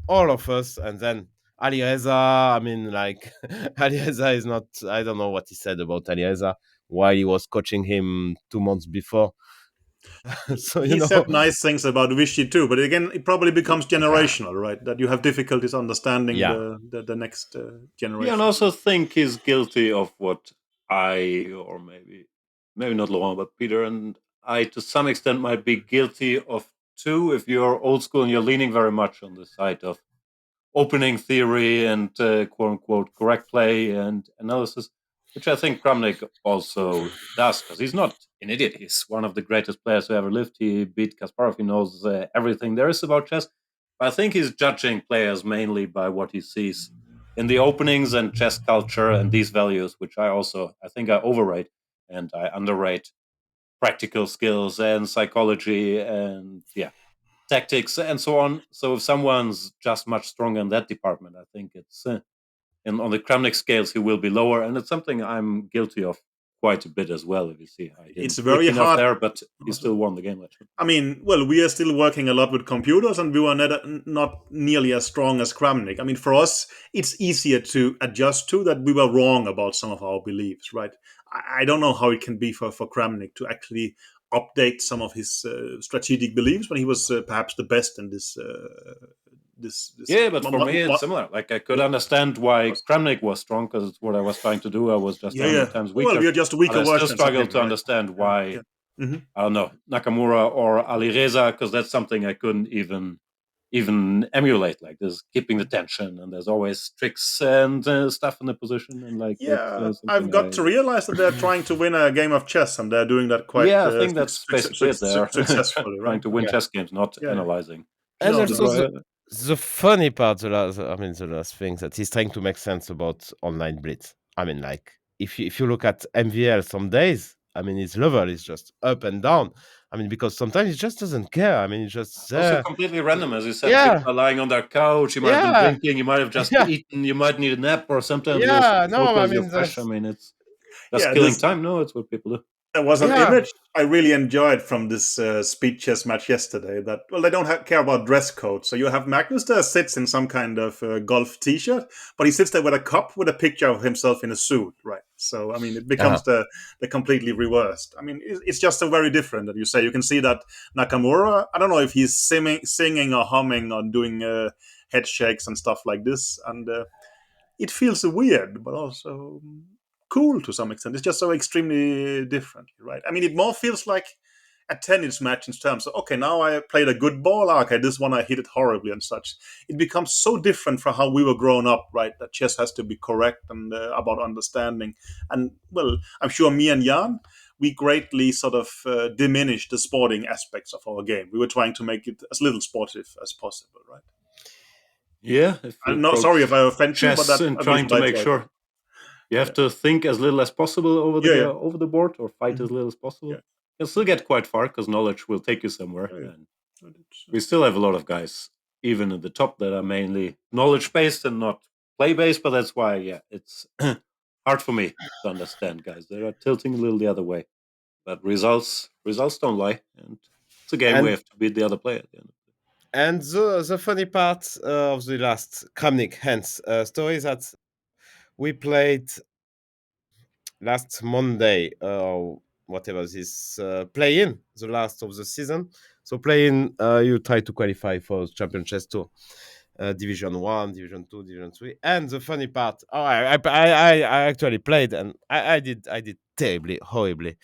all of us, and then Alireza, I mean, like Alireza is not. I don't know what he said about Alireza while he was coaching him 2 months before. So He said nice things about Vichy too, but again, it probably becomes generational, right? That you have difficulties understanding yeah, the next Yeah, and generation. also think he's guilty of what or maybe not Laurent, but Peter and I, to some extent, might be guilty of too. If you're old school and you're leaning very much on the side of opening theory and quote unquote correct play and analysis, which I think Kramnik also does, because he's not an idiot. He's one of the greatest players who ever lived. He beat Kasparov. He knows everything there is about chess. But I think he's judging players mainly by what he sees in the openings and chess culture and these values, which I think I overrate and I underrate practical skills and psychology and tactics and so on. So if someone's just much stronger in that department, I think it's and on the Kramnik scales he will be lower, and it's something I'm guilty of quite a bit as well. If you see, I It's didn't very lick enough hard. there, but he still won the game. Actually. I mean, well, we are still working a lot with computers, and we were not nearly as strong as Kramnik. I mean, for us, it's easier to adjust to that we were wrong about some of our beliefs, right? I don't know how it can be for Kramnik to actually update some of his strategic beliefs when he was perhaps the best in this. Yeah, but for me it's similar. Like I could understand why Kramnik was strong because it's what I was trying to do. I was just Yeah, 100 yeah. times Well, weaker, we are just but weaker I still versions of struggle him, to right? understand Yeah. why Hmm. I don't know Nakamura or Alireza, because that's something I couldn't even emulate. Like there's keeping the tension, and there's always tricks and stuff in the position, and like that's Yeah, I've something got to realize that they're trying to win a game of chess, and they're doing that quite Yeah, I think that's basically it. They're successfully, trying right? to win yeah. chess games, not Yeah, yeah. analyzing And chess No, also games. that's the funny part, the last thing that he's trying to make sense about online blitz. I mean, like if you look at MVL some days, I mean his level is just up and down. I mean, because sometimes he just doesn't care. I mean, he's just Also, there. completely random, as you said. People Yeah, are lying on their couch. You might have been yeah, drinking. You might have just yeah, eaten. You might need a nap, or sometimes you're yeah. super No, I focused. You're mean fresh. I that's mean, it's just yeah. killing This time. No, it's what people do. There was an yeah. image I really enjoyed from this speed chess match yesterday. That well, they don't care about dress code. So you have Magnus there sits in some kind of golf T-shirt, but he sits there with a cup with a picture of himself in a suit, right? So I mean, it becomes Uh-huh. the completely reversed. I mean, it's just so very different that you say. You can see that Nakamura. I don't know if he's singing or humming or doing head shakes and stuff like this, and it feels weird, but also cool to some extent. It's just so extremely different, right? I mean, it more feels like a tennis match in terms of, okay, now I played a good ball. Okay, this one I hit it horribly and such. It becomes so different from how we were grown up, right? That chess has to be correct and about understanding. And well, I'm sure me and Jan, we greatly sort of diminished the sporting aspects of our game. We were trying to make it as little sportive as possible, right? Yeah, if you I'm not sorry if I approach offend you, but chess that's and at least trying what to I make tried. sure you have Yeah, to think as little as possible yeah, yeah. over the board, or fight Mhm. as little as possible, Yeah, you'll still get quite far because knowledge will take you somewhere. yeah, yeah. And But it's, we still have a lot of guys, even at the top, that are mainly knowledge based and not play based. But that's why, yeah, it's hard for me to understand guys that are tilting a little the other way. But results don't lie, and it's a game we And have to beat the other player at the end. the funny part of the last Kramnik Hans story is that we played last Monday, whatever this play-in, the last of the season. So play-in, you try to qualify for Champion Chess Tour, Division One, Division Two, Division Three. And the funny part, I actually played, and I did terribly, horribly.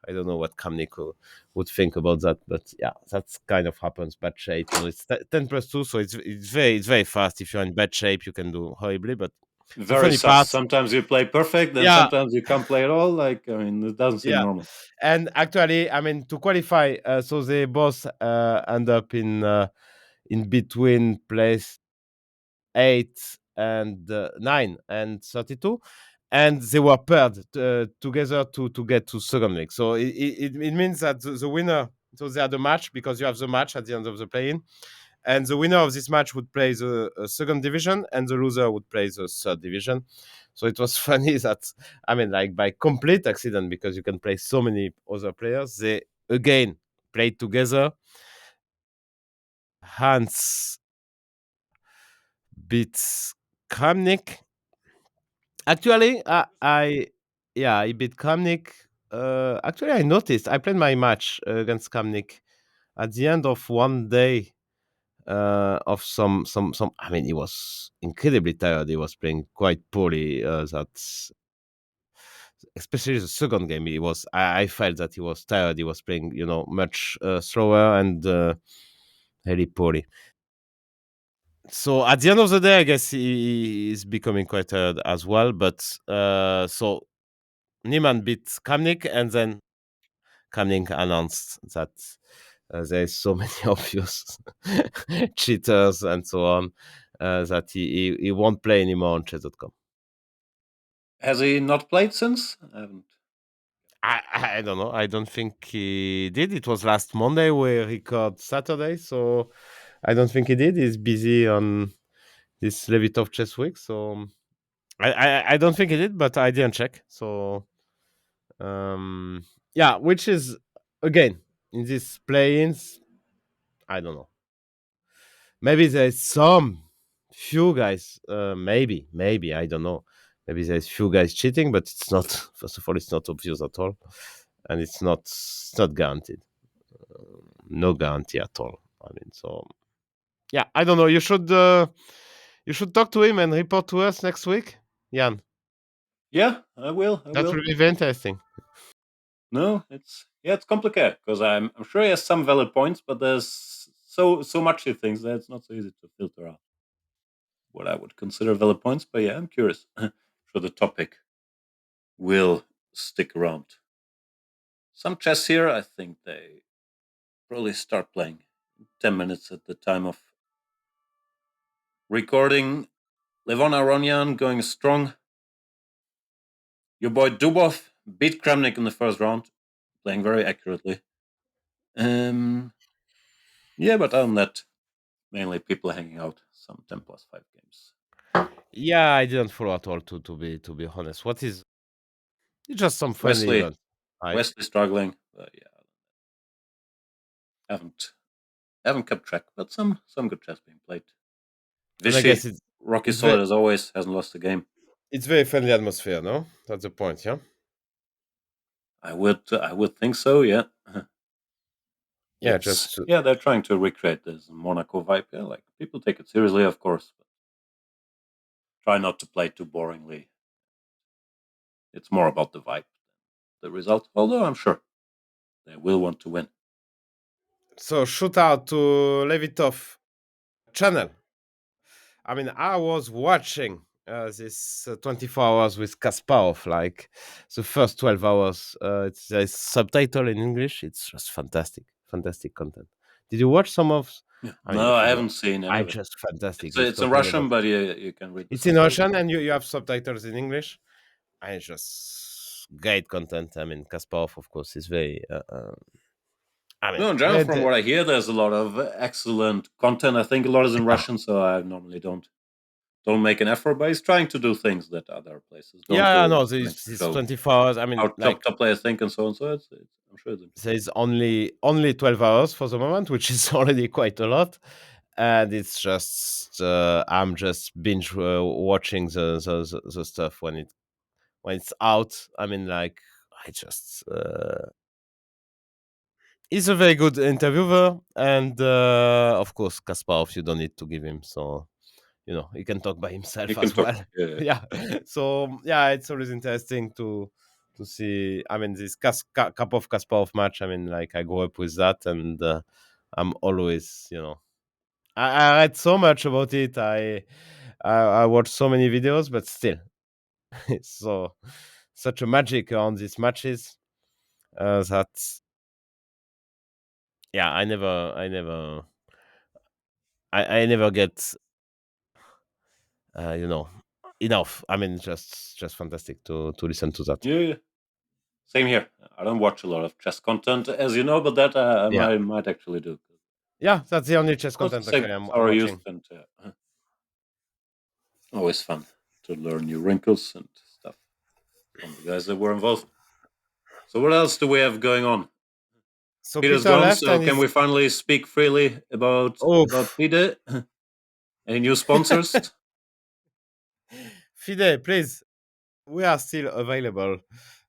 I don't know what Kramnik would think about that, but yeah, that's kind of happens. Bad shape, it's 10+2, so it's very fast. If you're in bad shape, you can do horribly. But the Very funny sus. part, Sometimes you play perfect, then yeah, sometimes you can't play at all. Like I mean, it doesn't seem yeah. normal. And actually, I mean, to qualify, so they both end up in between place 8 and 9 and 32, and they were paired together to get to second leg. So it means that the winner, so they had a match because you have the match at the end of the play-in, and the winner of this match would play the second division, and the loser would play the third division. So it was funny that, I mean, like by complete accident, because you can play so many other players, they again played together. Hans beats Kramnik. Actually, I beat Kramnik. Actually, I noticed I played my match against Kramnik at the end of one day of some. I mean, he was incredibly tired. He was playing quite poorly. That especially the second game, he was. I felt that he was tired. He was playing, much slower and really poorly. So at the end of the day, I guess he is becoming quite tired as well. But so Niemann beat Kramnik, and then Kramnik announced that there's so many obvious cheaters and so on that he won't play anymore on chess.com. Has he not played since? I haven't. I don't know. I don't think he did. It was last Monday where he called Saturday, so I don't think he did. He's busy on this Levitov chess week, so I don't think he did, but I didn't check. So yeah, which is again in these play-ins, I don't know. Maybe there's some few guys, maybe I don't know. Maybe there's few guys cheating, but it's not. First of all, it's not obvious at all, and it's not guaranteed. No guarantee at all. I mean, so yeah, I don't know. You should talk to him and report to us next week, Jan. Yeah, I will. That will be very interesting. No, it's complicated because I'm sure he has some valid points, but there's so much he thinks that it's not so easy to filter out what I would consider valid points. But yeah, I'm curious. Sure, the topic will stick around. Some chess here, I think they probably start playing 10 minutes at the time of recording. Levon Aronyan going strong. Your boy Dubov beat Kramnik in the first round, playing very accurately. Yeah, but other than that, mainly people hanging out some 10+5 games. Yeah, I didn't follow at all. To be honest, what is it's just some friendly Wesley, event, right? Wesley struggling. Yeah, haven't kept track, but some good chess being played. And I Vichy, guess it's rocky it's solid very as always, hasn't lost a game. it's very friendly atmosphere. No, that's the point. Yeah. I would think so. Yeah, Yeah, just they're trying to recreate this Monaco vibe. Yeah, like people take it seriously, of course, but try not to play too boringly. It's more about the vibe, the result. Although I'm sure they will want to win. so shout out to Levitov channel. I mean, I was watching this 24 hours with Kasparov, like the first 12 hours. There's subtitle in English. It's just fantastic content. Did you watch some of? Yeah. I mean, No, if I you haven't seen any I of it. just fantastic. He's It's in talking about. Russian, but you can read the It's in subtitles. Russian, and you have subtitles in English. And it's just great content. I mean, Kasparov, of course, is very. I mean, No, in general, from what I hear, there's a lot of excellent content. I think a lot is in Russian, so I normally don't make an effort. But he's trying to do things that other places don't yeah, do. no, Trying to these show 24 hours. I mean, how like top players think and so on. So I'm sure it's interesting. there's only 12 hours for the moment, which is already quite a lot. And it's just I'm just binge watching the stuff when it's out. I mean, like I just he's a very good interviewer, and of course Kasparov, you don't need to give him, so he can talk by You himself can as talk. well. Yeah, so yeah, it's always interesting to see. I mean, this cup of Kasparov match, I mean, like I grew up with that, and I'm always I read so much about it. I watched so many videos, but still, it's such a magic on these matches that yeah, I never get you know enough. I mean, just fantastic to listen to that. Yeah. Same here. I don't watch a lot of chess content, as you know, but that I Yeah, might actually do. yeah, that's the only chess Well, it's content the same actually as I'm our youth, watching. and always fun to learn new wrinkles and stuff from the guys that were involved. So what else do we have going on? So Peter's Peter gone, left, so and can he's we finally speak freely about oh FIDE? Any new sponsors? FIDE, please. We are still available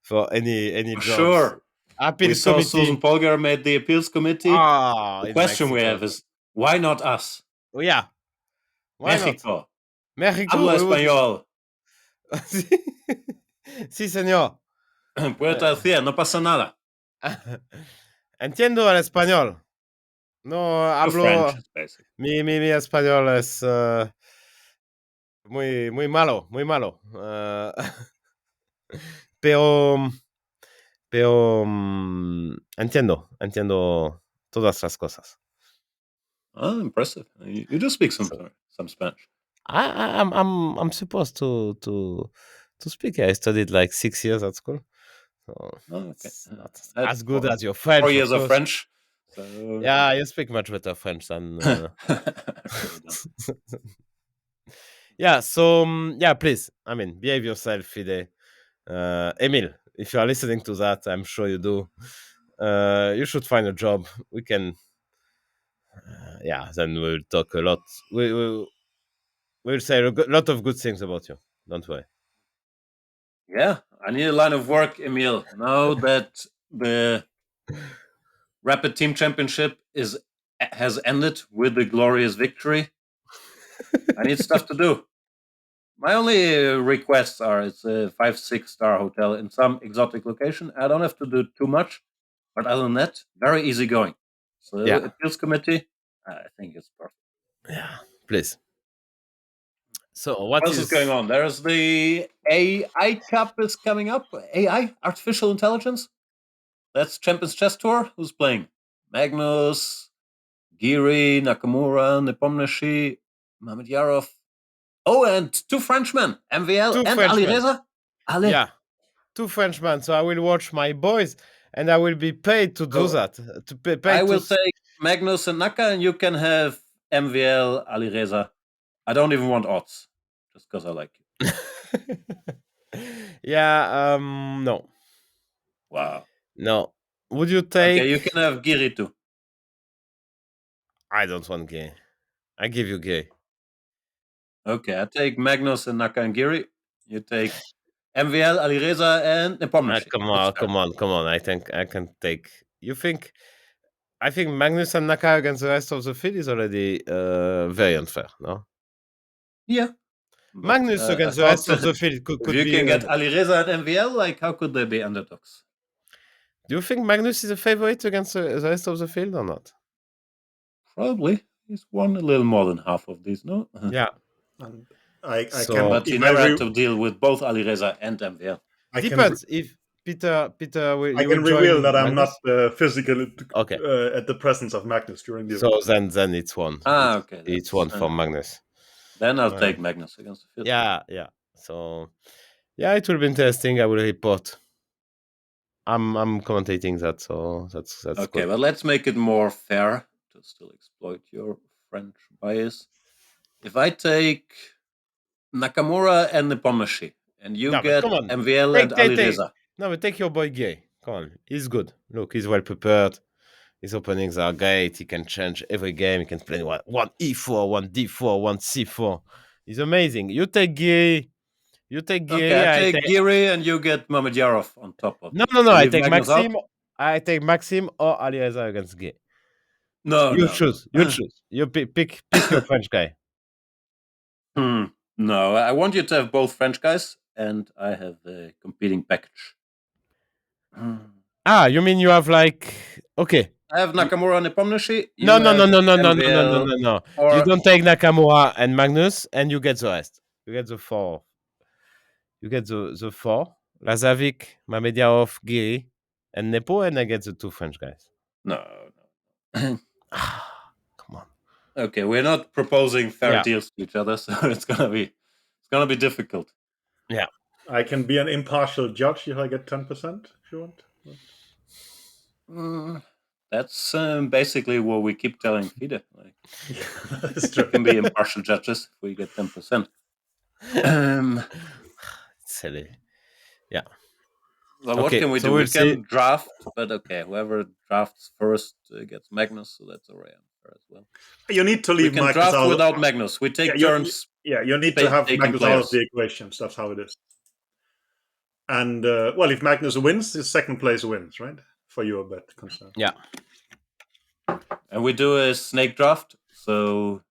for any jobs. Sure. We Appeals saw committee. Susan Polgar made the appeals committee. The In question we Mexico. have is, why not us? Oh, yeah. Why Mexico. not? Mexico. Hablo we would- español. Sí, señor. Puerta decir, no pasa nada. Entiendo el español. No You're hablo. French, basically. Mi español es muy malo, muy malo. Pero entiendo todas las cosas. Oh, impressive. You do speak some Spanish. I'm supposed to speak. I studied like 6 years at school. So Oh, okay. it's not That's as good as your French. 4 years of course. French. So Yeah, you speak much better French than. Okay, done. Yeah, so yeah, please. I mean, behave yourself, Fide. Emil, if you are listening to that, I'm sure you do. You should find a job. We can. Yeah, then we'll talk a lot. We'll say a lot of good things about you. Don't worry. Yeah, I need a line of work, Emil. Now that the Rapid Team Championship has ended with the glorious victory, I need stuff to do. My only requests are it's a 5-6 star hotel in some exotic location. I don't have to do too much, but other than that, very easy going. So Yeah. appeals committee, I think it's perfect. Yeah, please. So What else is going on? There's the AI Cup is coming up. AI, artificial intelligence. That's Champions Chess Tour. Who's playing? Magnus, Giri, Nakamura, Nepomniachtchi, Mamedyarov. Oh, and two Frenchmen, MVL and Alireza. Ale. Yeah, two Frenchmen. So I will watch my boys, and I will be paid to do that. To pay. I will take Magnus and Naka, and you can have MVL, Alireza. I don't even want odds, just because I like you. Yeah. No. Wow. No. Would you take? Okay, you can have Giri too. I don't want gay. I give you gay. Okay, I take Magnus and Naka and Giri. You take MVL, Alireza, and Nepomniachtchi. Come on. I think I can take. You think? I think Magnus and Naka against the rest of the field is already very unfair. No. Yeah. Magnus against the rest of the field could if you be. can get Alireza and MVL, like how could they be underdogs? Do you think Magnus is a favorite against the rest of the field or not? Probably. He's won a little more than half of these, no? Yeah. And I So- can. But he if never I had re- to deal with both Alireza and MVL. I can Depends if Peter will. I you can will join reveal that I'm Magnus? not physically Okay. at the presence of Magnus during the So event. then it's one. Ah, okay. It's one for Magnus. Then I'll Right. take Magnus against the field. Yeah. So yeah, it will be interesting. I will report. I'm commentating that, so that's Okay, good. but let's make it more fair to still exploit your French bias. If I take Nakamura and Nepomniachtchi, and you get come on. MVL and Alireza. No, but take your boy Gay. Come on, he's good. Look, he's well prepared. His openings are great. He can change every game. He can play one E4, one D4, one C4. He's amazing. You take Gay. Okay, I take Giri and you get Mamedyarov on top of No. You I leave take Magnus out? Maxim. I take Maxim or Alireza against Gay. No, You no. choose. You pick your French guy. No, I want you to have both French guys, and I have a competing package. You mean you have like okay? I have Nakamura and Nepomniachtchi. No. MVL, or- You don't take Nakamura and Magnus, and you get the rest. You get the four. You get the four: Lazavic, Mamedyarov, Giri, and Nepo, and I get the two French guys. No. Come on. Okay, we're not proposing fair Yeah. deals to each other, so it's gonna be difficult. Yeah. I can be an impartial judge if I get 10%, if you want. That's basically what we keep telling FIDE. Like, That's we true. can be impartial judges if we get 10%. Silly. Yeah. Well, what Okay, can we so do? we'll We can draft, but okay, whoever drafts first gets Magnus, so that's already as well. You need to We leave can Magnus draft out. without Magnus. We take turns. You need to have taking Magnus out of players. the equations. That's how it is. And well, if Magnus wins, his second place wins, right? For your bet concern. Yeah. And we do a snake draft. So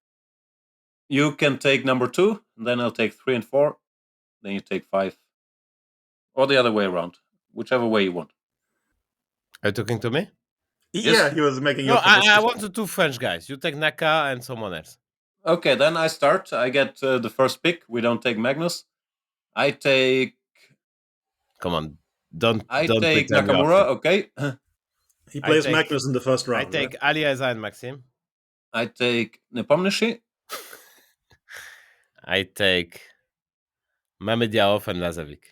you can take number 2, and then I'll take 3 and 4. Then you take 5. Or the other way around. Whichever way you want. Are you talking to me? Yeah, Yes. he was making No, your I want the 2 French guys. You take Naka and someone else. Okay, then I start. I get the first pick. We don't take Magnus. I take. Come on, don't take pretend you are Nakamura. French. Okay. He plays Magnus in the first round. I take right? Aliaza and Maxim. I take Nepomniachtchi. I take Mamediarov and Lazovic.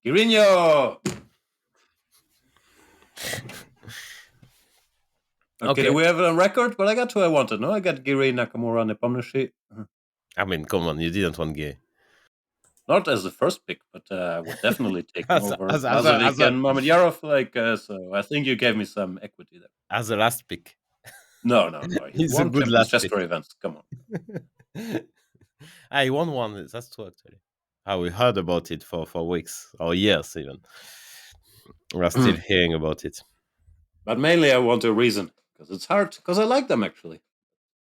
Guirinho. Okay, do we have it on record? But I got who I wanted. No, I got Giri, Nakamura, Nepomniachtchi. I mean, come on, you didn't want Gay. Not as the first pick, but I would definitely take him over as Lazovic a- and Mamediarov. So I think you gave me some equity there. As the last pick. No. He He's a won good Champions last Chess pick. Tour events. Come on. He won one. That's true, actually. We heard about it for weeks or years even. We're still hearing about it. But mainly I want a reason, because it's hard, because I like them actually.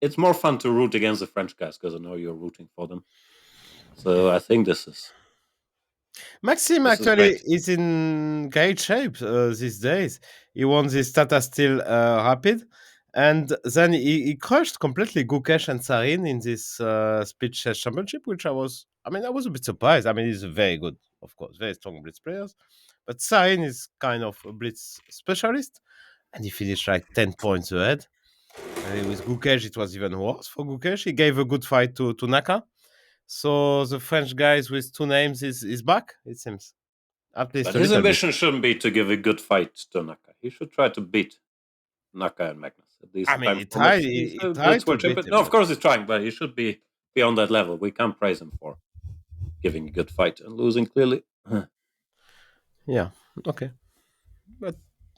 It's more fun to root against the French guys, because I know you're rooting for them. So I think this is... Maxim actually is in great shape these days. He won this Tata Steel Rapid, and then he crushed completely Gukesh and Sarin in this Speed Chess Championship, which I was a bit surprised. I mean, he's very good, of course, very strong blitz players, but Sarin is kind of a blitz specialist, and he finished like 10 points ahead. And with Gukesh, it was even worse for Gukesh. He gave a good fight to Naka. So the French guys with 2 names is back, it seems. At least But a his little ambition shouldn't be to give a good fight to Naka. He should try to beat Naka and Magnus. At least he tried to beat him. No, of course he's trying, but he should be on that level. We can't praise him for giving a good fight and losing clearly. Yeah, okay. But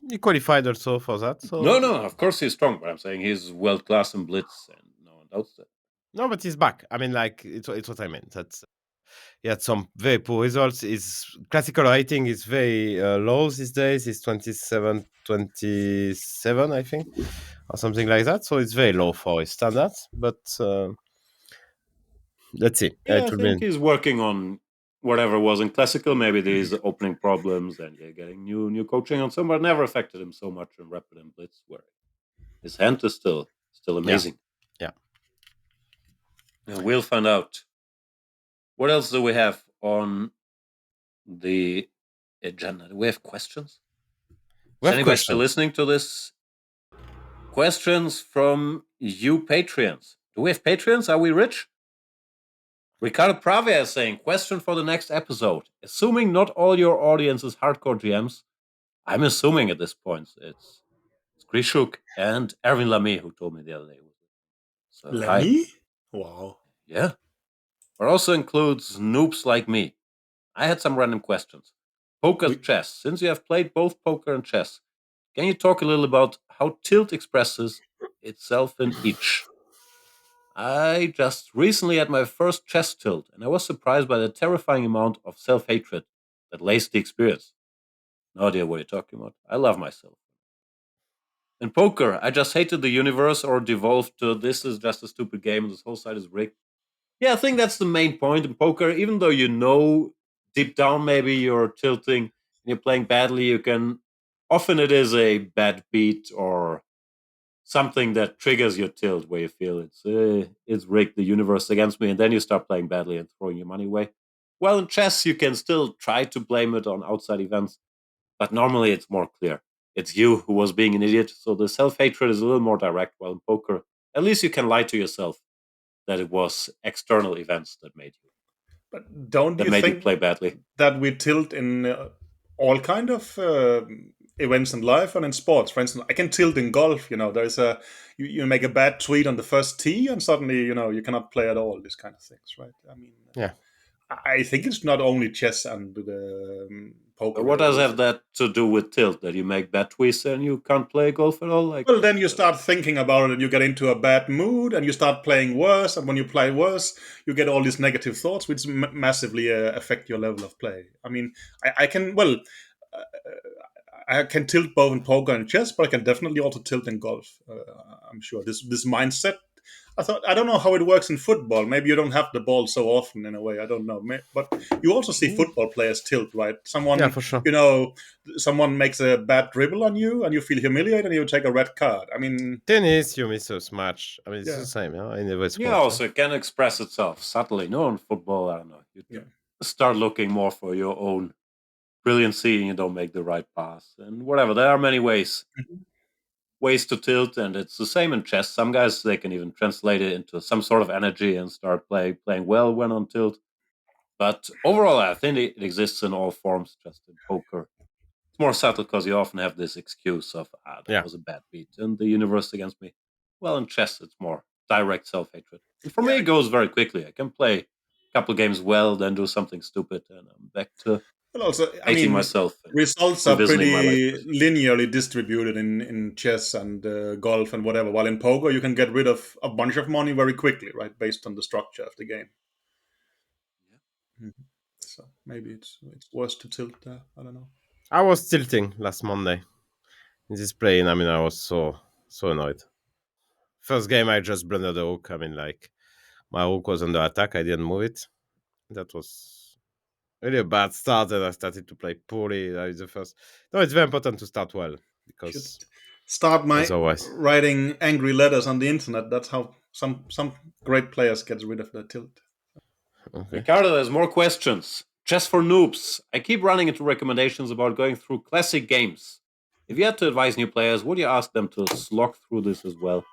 he qualified also for that. So No, of course he's strong, but I'm saying he's world class in blitz, and no one doubts that. No, but he's back. I mean, like it's what I meant. That's he had some very poor results. His classical rating is very low these days. It's 27, I think, or something like that. So it's very low for his standards. But let's see. Yeah, I think he's working on whatever was in classical. Maybe these opening problems and getting new coaching on some, but never affected him so much in rapid and blitz, where his hand is still amazing. Yeah. And we'll find out. What else do we have on the agenda? Do we have questions? Is anybody still listening to this? Questions from you Patreons. Do we have Patreons? Are we rich? Ricardo Pravia is saying, question for the next episode. Assuming not all your audience is hardcore GMs, I'm assuming at this point it's Grishuk and Erwin Lamy who told me the other day. So, Lamy? Wow. Yeah. But also includes noobs like me. I had some random questions. Poker chess. Since you have played both poker and chess, can you talk a little about how tilt expresses itself in each? I just recently had my first chess tilt, and I was surprised by the terrifying amount of self-hatred that laced the experience. No idea what you're talking about. I love myself. In poker, I just hated the universe or devolved to this is just a stupid game and this whole side is rigged. Yeah, I think that's the main point in poker. Even though you know deep down maybe you're tilting and you're playing badly, you can... Often it is a bad beat or something that triggers your tilt where you feel it's rigged, the universe against me, and then you start playing badly and throwing your money away. Well, in chess, you can still try to blame it on outside events, but normally it's more clear. It's you who was being an idiot, so the self-hatred is a little more direct, while in poker, at least you can lie to yourself that it was external events that made you. But don't you made think you play badly? That we tilt in all kind of events in life and in sports. For instance, I can tilt in golf. There's you make a bad tweet on the first tee, and suddenly you cannot play at all. These kind of things, right? I mean, yeah. I think it's not only chess and poker. What does is- have that to do with tilt? That you make bad twists and you can't play golf at all? Like, Well, then you start thinking about it and you get into a bad mood and you start playing worse. And when you play worse, you get all these negative thoughts, which massively affect your level of play. I mean, I can, well, I can tilt both in poker and chess, but I can definitely also tilt in golf. I'm sure this mindset. I don't know how it works in football. Maybe you don't have the ball so often in a way. I don't know. But you also see football players tilt, right? Yeah, for sure. Someone makes a bad dribble on you, and you feel humiliated, and you take a red card. I mean, Tennis, you miss a smash. I mean, it's Yeah. the same, in every sport. yeah, also it can express itself subtly. No, in football, I don't know. You Yeah. start looking more for your own brilliancy, and you don't make the right pass, and whatever. There are many ways to tilt, and it's the same in chess. Some guys, they can even translate it into some sort of energy and start playing well when on tilt. But overall, I think it exists in all forms. Just in poker, it's more subtle because you often have this excuse of that was a bad beat and the universe against me. Well, in chess, it's more direct self-hatred, and for me, it goes very quickly. I can play a couple games well, then do something stupid, and I'm back to Well, also, I hating mean, myself and results are revisiting my pretty life. linearly distributed in chess and golf and whatever. While in poker, you can get rid of a bunch of money very quickly, right, based on the structure of the game. Mhm. So maybe it's worse to tilt there. I don't know. I was tilting last Monday in this play, and I mean, I was so annoyed. First game, I just blundered the hook. I mean, like, my hook was under attack. I didn't move it. That was really a bad start, and I started to play poorly. That is the first. No, it's very important to start well Should because start otherwise, writing angry letters on the internet. That's how some great players get rid of their tilt. okay. Ricardo has more questions. Chess for noobs. I keep running into recommendations about going through classic games. If you had to advise new players, would you ask them to slog through this as well?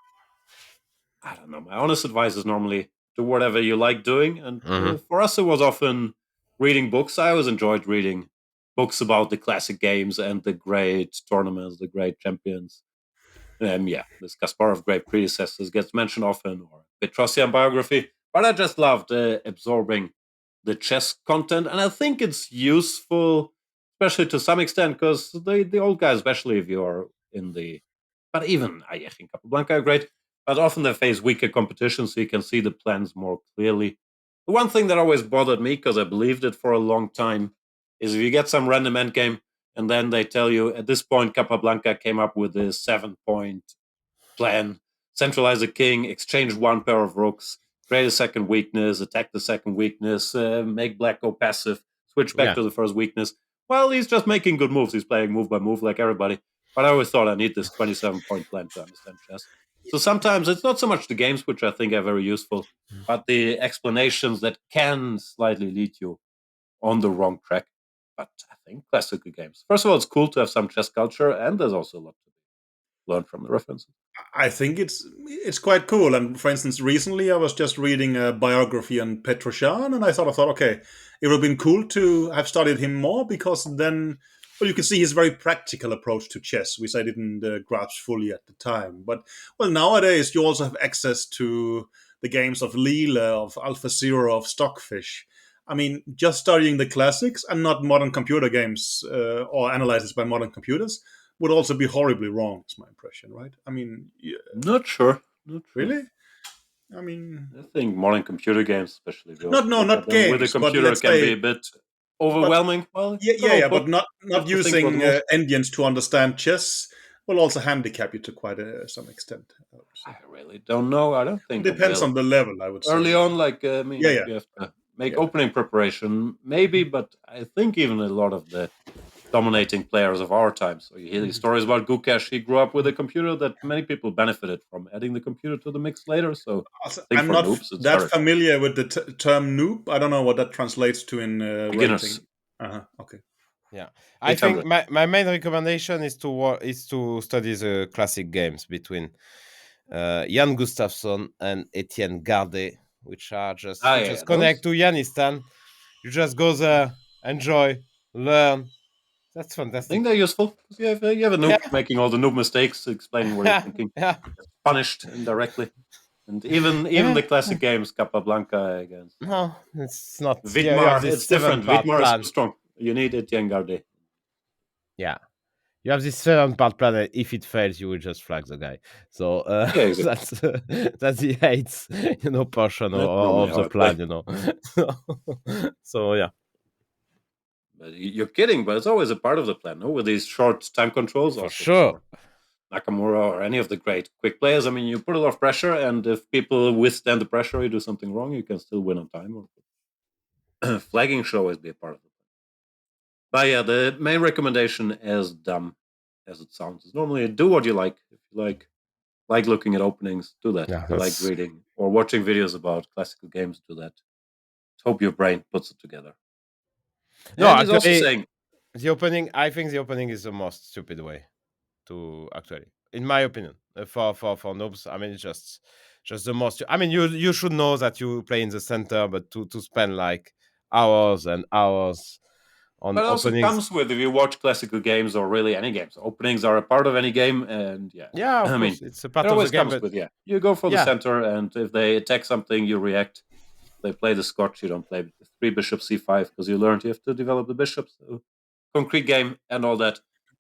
I don't know. My honest advice is normally do whatever you like doing. And for us, it was often reading books. I always enjoyed reading books about the classic games and the great tournaments, the great champions. This Kasparov great predecessors gets mentioned often, or Petrosian biography. But I just loved absorbing the chess content, and I think it's useful, especially to some extent, because the old guys, especially if you're in the, but even I think Capablanca are great, but often they face weaker competition, so you can see the plans more clearly. The one thing that always bothered me, because I believed it for a long time, is if you get some random endgame and then they tell you at this point Capablanca came up with a 7-point plan: centralize a king, exchange one pair of rooks, create a second weakness, attack the second weakness, make black go passive, switch back to the first weakness. Well, he's just making good moves. He's playing move by move like everybody. But I always thought I need this 27-point plan to understand chess. So sometimes it's not so much the games, which I think are very useful, but the explanations that can slightly lead you on the wrong track. But I think classical games. First of all, it's cool to have some chess culture, and there's also a lot to learn from the references. I think it's quite cool. And for instance, recently I was just reading a biography on Petrosian, and I thought, okay, it would have been cool to have studied him more because then, well, you can see his very practical approach to chess, which I didn't grasp fully at the time. But well, nowadays you also have access to the games of Leela, of AlphaZero, of Stockfish. I mean, just studying the classics and not modern computer games or analyzes by modern computers would also be horribly wrong, is my impression, right? I mean, Not sure. really? I mean, I think modern computer games, especially if you not also no, look at not them with a games, but computer, let's can be say, a bit but overwhelming. Well, yeah, but you not have to think about using the rules. engines to understand chess will also handicap you to quite some extent. I would say. I really don't know. I don't think It it depends will. on the level, I would say. Early on, like I mean, Yeah, if yeah, you have to make yeah. opening preparation, maybe. But I think even a lot of the dominating players of our time. So you hear these stories about Gukesh. He grew up with a computer that many people benefited from adding the computer to the mix later. So Also, I think I'm for not noobs, it's that very familiar with the term noob. I don't know what that translates to in beginners. rating. Okay. Yeah, I think 800. my main recommendation is to study the classic games between Jan Gustafsson and Etienne Gardet, which are just you Yeah, just connect those. to Yanistan, you just go there, enjoy, learn. That's I think fantastic. they're useful because you have a noob Yeah, making all the noob mistakes, explaining what he's thinking, yeah, punished indirectly, and even yeah. the classic games, Capablanca against No, it's not. Yeah, Vidmar, this it's different. 7 part Vidmar is too plan. strong. You need Etienne Gardet. Yeah. You have this 7-part plan, and if it fails, you will just flag the guy. So Yeah, exactly. that's the hates, portion That's normally of how the I play. plan. So yeah. But you're kidding, but it's always a part of the plan, no? With these short time controls, For also sure. for Nakamura or any of the great quick players. I mean, you put a lot of pressure, and if people withstand the pressure, you do something wrong, you can still win on time. Or flagging should always be a part of it. But yeah, the main recommendation, as dumb as it sounds, is normally do what you like. If you like looking at openings, do that. Yeah, If you like reading or watching videos about classical games, do that. Hope your brain puts it together. No, And he's also actually, saying, I think the opening is the most stupid way to actually, in my opinion, for noobs. I mean, it's just the most. I mean, you should know that you play in the center, but to spend like hours and hours on but it also openings. comes with if you watch classical games or really any games. Openings are a part of any game, and yeah, Yeah, of I mean, course, it's a it part of the always game, comes but with you go for the yeah, center, and if they attack something, you react. They play the Scotch, you don't play three bishop c5 because you learned you have to develop the bishops. So, concrete game and all that.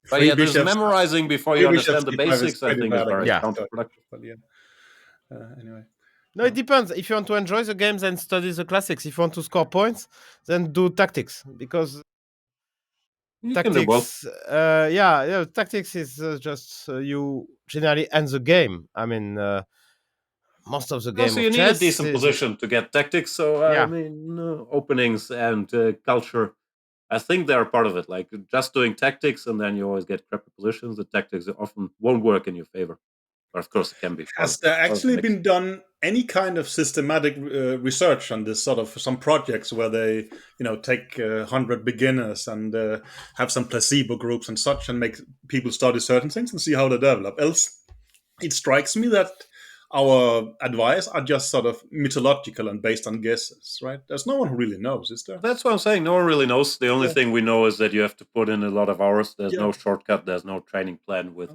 But Three yeah, there's bishops. memorizing before you Three bishops understand the c5 is basics. I pretty think is bad very against yeah. counterproductive. but yeah. Anyway. No, it depends. If you want to enjoy the games and study the classics, if you want to score points, then do tactics because You can do both. tactics. Tactics is just you generally end the game. I mean, most of the game Also, of you need a chess decent is position to get tactics. So I yeah. mean, openings and culture. I think they're part of it. Like just doing tactics, and then you always get crappy positions. The tactics often won't work in your favor, but of course, it can be Has there part of the actually mix. been done any kind of systematic research on this sort of some projects where they, take 100 beginners and have some placebo groups and such and make people study certain things and see how they develop? Else, it strikes me that our advice are just sort of mythological and based on guesses, right? There's no one who really knows, is there? That's what I'm saying. No one really knows. The only Yeah. thing we know is that you have to put in a lot of hours. There's Yeah. no shortcut. There's no training plan with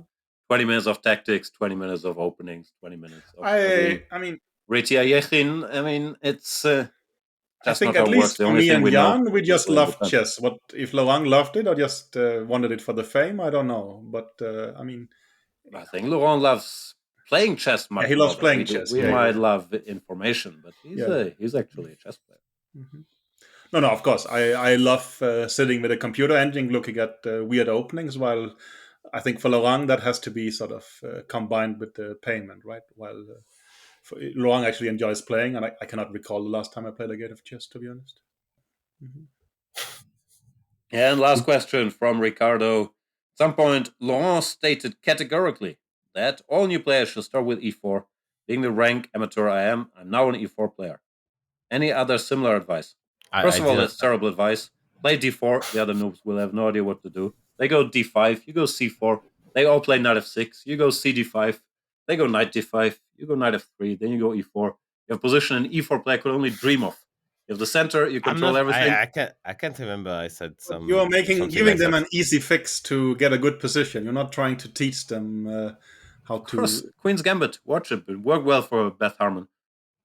20 minutes of tactics, 20 minutes of openings, 20 minutes of studying. I mean, Retia Yechin, I mean, it's I just think not how at it works. least The for only me thing and we know Jan, we is just we're in the loved plan. chess. What if Lorang loved it, or just wanted it for the fame? I don't know. But I mean, I think Laurent loves playing chess yeah, much he more loves than we playing do. chess. We Yeah, might yeah, love information, but yeah, yeah. he's actually a chess player. Mhm. No, of course. I love sitting with a computer engine looking at weird openings. While I think for Lorang that has to be sort of combined with the payment, right? While Lorang actually enjoys playing, and I cannot recall the last time I played a game of chess, to be honest. Mhm. And last question from Ricardo. At some point, Laurent stated categorically that all new players should start with e4. Being the rank amateur I am, I'm now an e4 player. Any other similar advice? First I of all, didn't. that's terrible advice. Play d4. The other noobs will have no idea what to do. They go d5. You go c4. They all play knight f6. You go cd5. They go knight d5. You go knight f3. Then you go e4. You have a position an e4 player could only dream of. You have the center. You I'm control not. everything. I can't remember. I said But you are something giving like them that. an easy fix to get a good position. You're not trying to teach them how Of course, to. Queen's Gambit. Watch it. It worked well for Beth Harmon.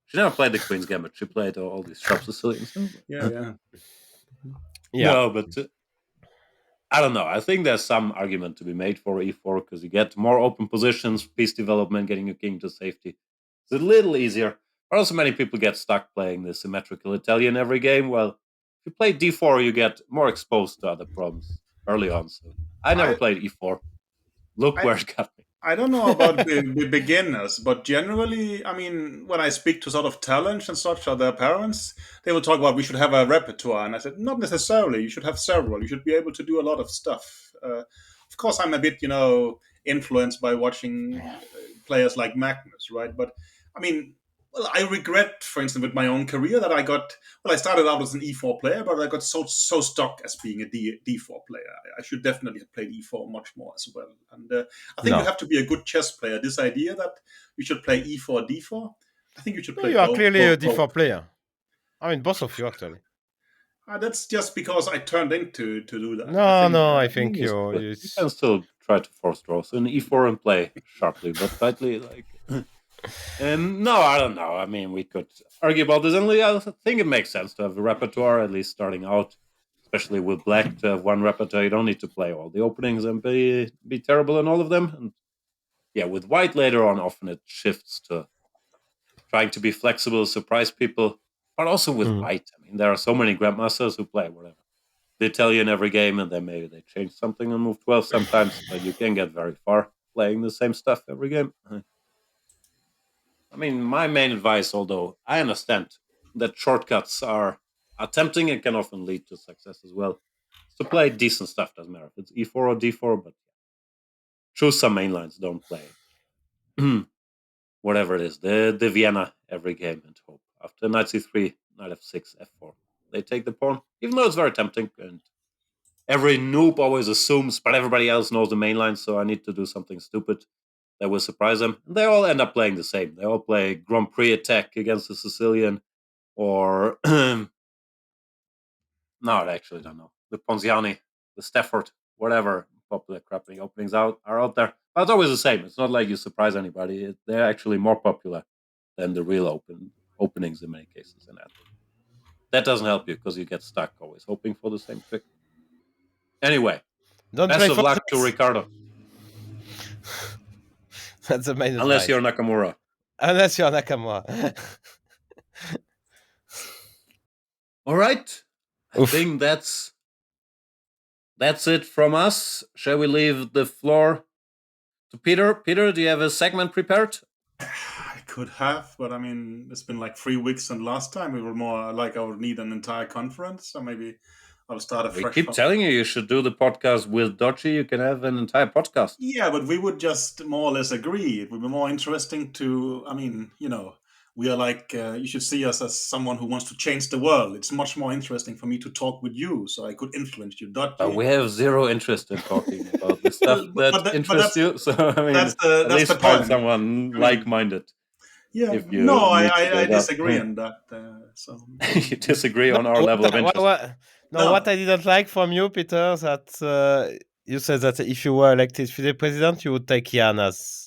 She never played the Queen's Gambit. She played all these sharp Sicilians. Yeah, yeah. Yeah. No, but I don't know. I think there's some argument to be made for e4 because you get more open positions, piece development, getting your king to safety. It's a little easier. But also, many people get stuck playing the symmetrical Italian every game. Well, if you play d4, you get more exposed to other problems early on. So I never I, played e4. Look I where it got me. I don't know about the beginners, but generally, I mean, when I speak to sort of talents and such or their parents, they will talk about we should have a repertoire, and I said not necessarily. You should have several. You should be able to do a lot of stuff. Of course, I'm a bit, influenced by watching players like Magnus, right? But I mean, well, I regret, for instance, with my own career that I got. Well, I started out as an E4 player, but I got so stuck as being a D4 player. I should definitely have played E4 much more as well. And I think you No. have to be a good chess player. This idea that you should play E4, D4, I think you should No, play you are both. clearly a Both, both. D4 player. I mean, both of you actually. That's just because I turned into to do that. I No, think no, I I mean, think you. you can still try to force draw. So an e4 and play sharply but tightly. And no, I don't know. I mean, we could argue about this. And I think it makes sense to have a repertoire, at least starting out. especially with black, to have one repertoire. You don't need to play all the openings and be terrible in all of them. And yeah, with white later on, often it shifts to trying to be flexible, surprise people. But also with white, I mean, there are so many grandmasters who play whatever the Italian every game, and then maybe they change something on move 12 sometimes. But you can get very far playing the same stuff every game. I mean, my main advice, although I understand that shortcuts are tempting and can often lead to success as well, is to play decent stuff. Doesn't matter if it's E4 or D4, but choose some main lines. Don't play whatever it is. The Vienna every game and hope. After knight C3, knight F6, F4. They take the pawn, even though it's very tempting. And every noob always assumes, but everybody else knows the main line, so I need to do something stupid that will surprise them. And they all end up playing the same. They all play Grand Prix attack against the Sicilian, or no, I actually don't know. The Ponziani, the Stafford, whatever popular crappy openings are out there. But it's always the same. It's not like you surprise anybody. They're actually more popular than the real openings in many cases. And that doesn't help you because you get stuck always hoping for the same trick. Anyway, Don't best try of for luck to this. Ricardo. That's the main Unless advice. you're Nakamura. Unless you're Nakamura. All right. I Oof. think that's it from us. Shall we leave the floor to Peter? Peter, do you have a segment prepared? I could have, but I mean, it's been like 3 weeks, and last time we were more like I would need an entire conference, so maybe I'll start We afresh. keep telling you should do the podcast with Dodgy. You can have an entire podcast. Yeah, but we would just more or less agree. It would be more interesting to, I mean, we are like, you should see us as someone who wants to change the world. It's much more interesting for me to talk with you, so I could influence you. We have zero interest in talking about the stuff Well, that interests you. So, I mean, at that's the least find point. someone I mean, like-minded. yeah, If you no, need to I build up. disagree on that. So You disagree on our what, level of interest. what I didn't like from you, Peter, that you said that if you were elected FIDE president, you would take Jan as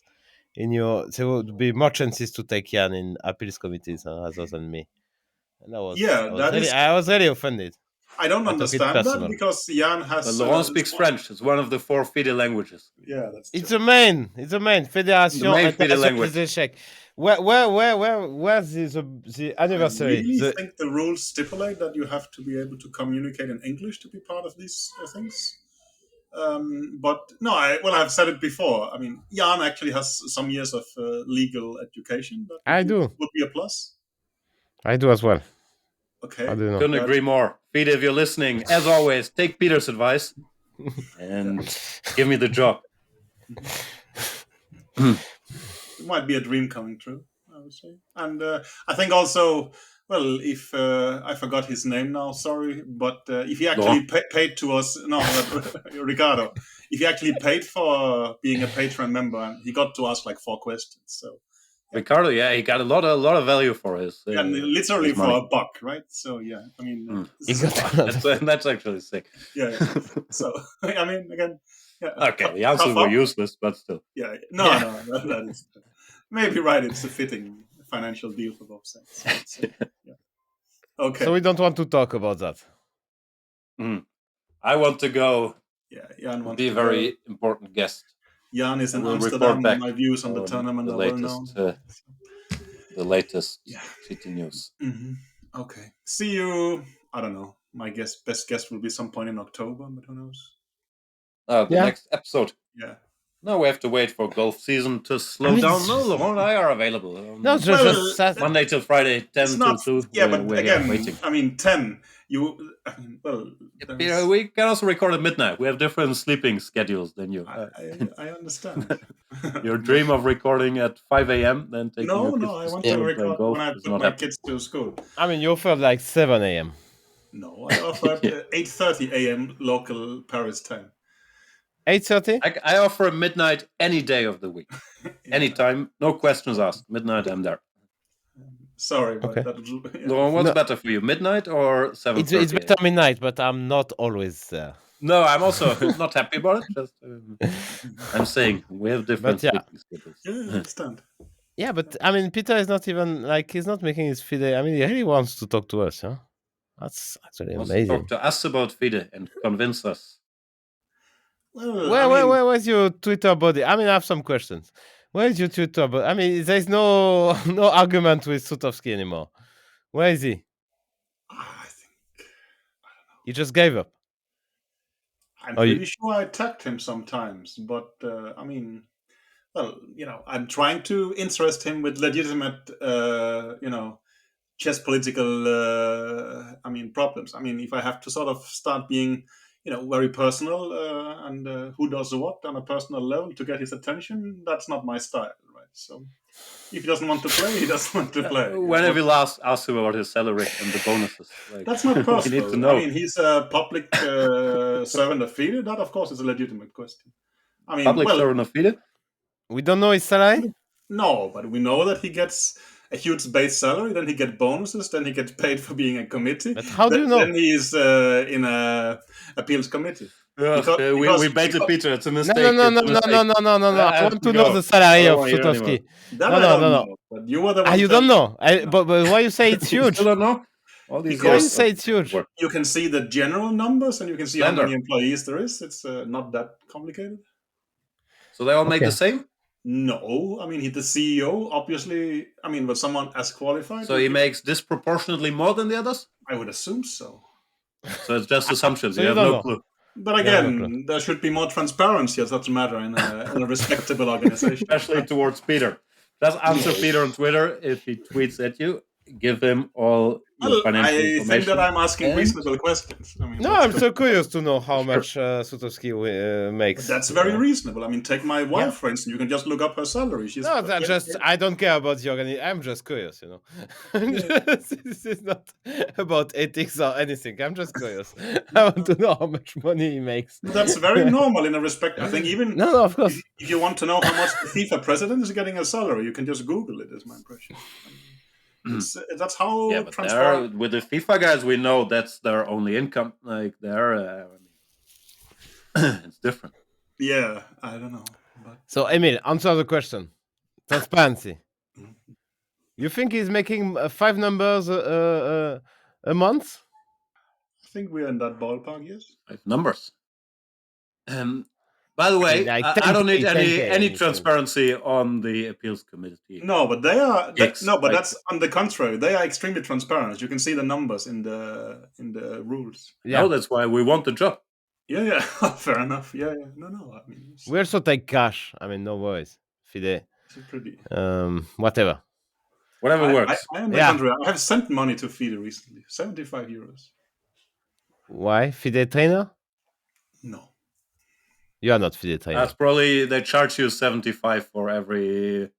in your. There would be more chances to take Jan in appeals committees rather than me. And I was really offended. I don't I took it understand that personal. because Jan has. But Laurent speaks French. It's one of the 4 FIDE languages. Yeah, that's true. It's the main. Fédération FIDE Internationale language. des Échecs. Where's the anniversary? I really think the rules stipulate that you have to be able to communicate in English to be part of these things. But no, I've said it before. I mean, Jan actually has some years of legal education. I do. Would be a plus. I do as well. Okay. I do know. Couldn't agree more. FIDE, if you're listening, as always, take Peter's advice and give me the job. It might be a dream coming true, I would say. And I think also, well, if I forgot his name now, sorry, but if he actually paid to us, no, Ricardo, if he actually paid for being a Patreon member, and he got to ask like 4 questions. So Ricardo, yeah, he got a lot of value for his. and literally his for money. $1, right? So yeah, I mean, that's actually sick. Yeah. So I mean, again, yeah. Okay, the answers were useless, but still. Yeah. No, that is maybe right. It's a fitting financial deal for both sides. So, yeah. Okay. So we don't want to talk about that. I want to go. Yeah, Jan wants be a very important guest. Jan is in Amsterdam. Back my views on the tournament the are latest, well known. The latest cheating news. Mm-hmm. Okay. See you. I don't know. My best guess will be some point in October, but who knows? The next episode. Yeah. No, we have to wait for golf season to slow down. No, Laurent and I are available. No, just Monday till Friday, 10 till 2. Yeah, but again, waiting. I mean, 10. We can also record at midnight. We have different sleeping schedules than you. I understand. Your dream of recording at 5 a.m. then taking No, I want to record when I put my kids to school. I mean, you offered like 7 a.m. No, I offered 8:30 a.m. local Paris time. 8:30? I offer midnight any day of the week. Anytime. No questions asked. Midnight, I'm there. Sorry, but Laurent, what's better for you, midnight or 7:30? It's better midnight, but I'm not always there. No, I'm also not happy about it. Just, I'm saying we have different sleeping schedules. Yeah, I understand. Yeah, but I mean, Peter is not even he's not making his FIDE. I mean, he really wants to talk to us, huh? That's actually Wants to amazing. talk to us about FIDE and convince us. Well, Where's your Twitter body? I mean, I have some questions. Where's your Twitter body? I mean, there's no argument with Sutovsky anymore. Where is he? I think He just gave up. I'm Oh, pretty sure I attacked him sometimes, but I mean, well, I'm trying to interest him with legitimate, chess political, problems. I mean, if I have to sort of start being, very personal and who does what on a personal level to get his attention, that's not my style, right? So if he doesn't want to play, he doesn't want to play. When have we last asked him about his salary and the bonuses? Like, That's not we personal. need to know. I mean, he's a public servant of FIDE. That, of course, is a legitimate question. I mean, Public servant of FIDE? we don't know his salary? No, but we know that he gets a huge base salary, then he gets bonuses, then he gets paid for being a committee. But how do you know? Then he's in a appeals committee. We baited Peter. It's a mistake. No. I want to know the salary of Sutovsky. That I don't know. But you were the one. You don't know. But why you say it's huge? You still don't know? All these Why you years say of it's huge? work. You can see the general numbers, and you can see how Slender. many employees there is. It's not that complicated. So they all make Okay. the same? No, I mean, he's the CEO, obviously. I mean, with someone as qualified. So he makes disproportionately more than the others? I would assume so. So it's just assumptions. So you you have don't no know. clue. But Yeah, again, there should be more transparency as such a matter in a respectable organization. Especially towards Peter. Just answer Peter on Twitter if he tweets at you. Give him all your Well, financial I information. think that I'm asking and- reasonable questions. I mean, No, I'm so curious to know how much Sutovsky makes. That's very reasonable. I mean, take my wife, for instance. You can just look up her salary. She's No, that's just I don't care about the organization. I'm just curious, This is not about ethics or anything. I'm just curious. I want to know how much money he makes. That's very normal in a respect. I think even No, of course. if you want to know how much the FIFA president is getting a salary, you can just Google it. Is my impression. That's how Yeah, but transparent. with the FIFA guys, we know that's their only income. Like it's different. Yeah, I don't know. But So, Emil, answer the question. Transparency. You think he's making 5 numbers a month? I think we're in that ballpark. Yes. Like numbers. By the way, like I don't need 10K, any transparency on the appeals committee. No, but they are. Yes, No, but like- that's on the contrary. They are extremely transparent. You can see the numbers in the rules. Yeah. No, that's why we want the job. Yeah. Fair enough. Yeah. No. I mean, We also take cash. I mean, no worries. FIDE. it's pretty. Whatever. Whatever works. I am the Yeah. contrary. I have sent money to FIDE recently. 75 euros. Why? FIDE trainer? No. You are not FIDE trainer. That's probably they charge you 75 for every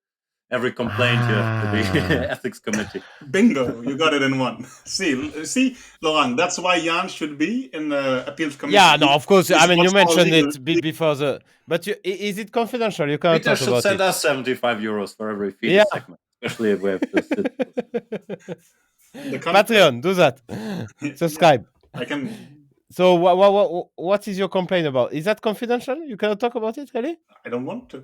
complaint you have to the ethics committee. Bingo! You got it in one. See, Laurent. That's why Jan should be in the appeals committee. Yeah, no, of course. He's I mean, you much more mentioned legal- it before the. But is it confidential? You cannot Peter talk should about send it. us 75 euros for every FIDE Yeah. segment, especially if we have to sit. The con- Patreon, do that. Subscribe. I can. So, what is your complaint about? Is that confidential? You cannot talk about it, really? I don't want to.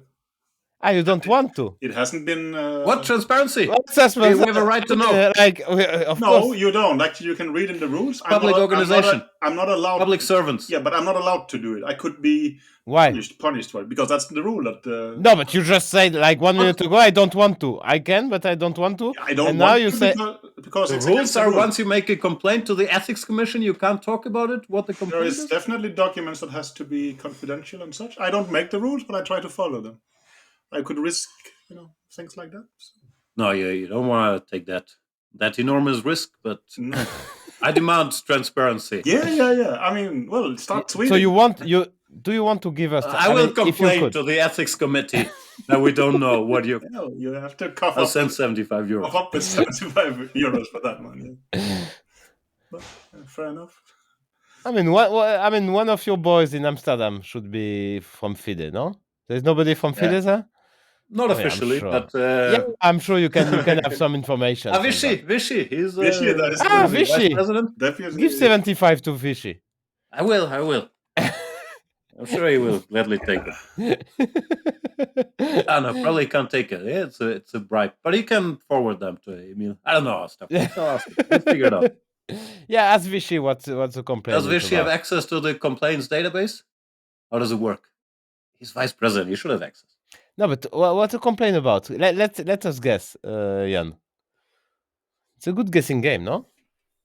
You don't want to. It hasn't been. What transparency? We We have a right to know. Of No, course. you don't. Actually, you can read in the rules. Public organization. I'm not allowed. Public servants. Yeah, but I'm not allowed to do it. I could be Why? punished for it because that's the rule. That No, but you just said like 1 minute ago, I don't want to. I can, but I don't want to. I don't. And want now you to say because The it's rules against the are rule. once you make a complaint to the ethics commission, you can't talk about it. What the There complaint is is? definitely documents that has to be confidential and such. I don't make the rules, but I try to follow them. I could risk, things like that. No, you don't want to take that enormous risk, but No. I demand transparency. Yeah. I mean, well, start tweeting. so. Do you want to give us? I will mean, if you complain could. to the ethics committee that we don't know what you. No, you have to cough I'll up, send 75 euros. cough up with 75 euros for that one. Yeah. But, fair enough. I mean, I mean, one of your boys in Amsterdam should be from FIDE, no? There's nobody from FIDE, there? Not I mean, I'm officially, sure. but Yeah, I'm sure you can have some information. from that. Vichy, he's Vichy, that is Ah, the Vichy. vice president. Definitely. Give 75 to Vichy. I will. I'm sure he will gladly take it. No, probably can't take it. Yeah, it's a bribe, but he can forward them to Emil. I don't know. Stuff. Let's figure it out. Yeah, ask Vichy what's the complaint. Does Vichy have access to the complaints database? How does it work? He's vice president. He should have access. No, but what to complain about? Let us guess, Jan. It's a good guessing game, no?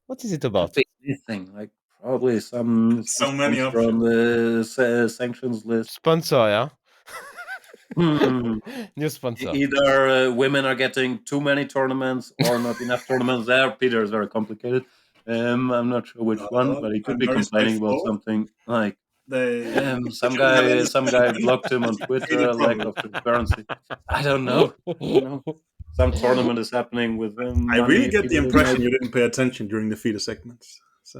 What is it about? Could be anything, like probably some So many sponsor on the sanctions list. Sponsor, yeah. Hmm. New sponsor. Either women are getting too many tournaments or not enough tournaments there. Peter is very complicated. I'm not sure which one, but he could be complaining about something like some guy blocked him on Twitter, a lack of transparency. I don't know. Some tournament is happening with him. I really get the impression you didn't pay attention during the FIDE segments. So.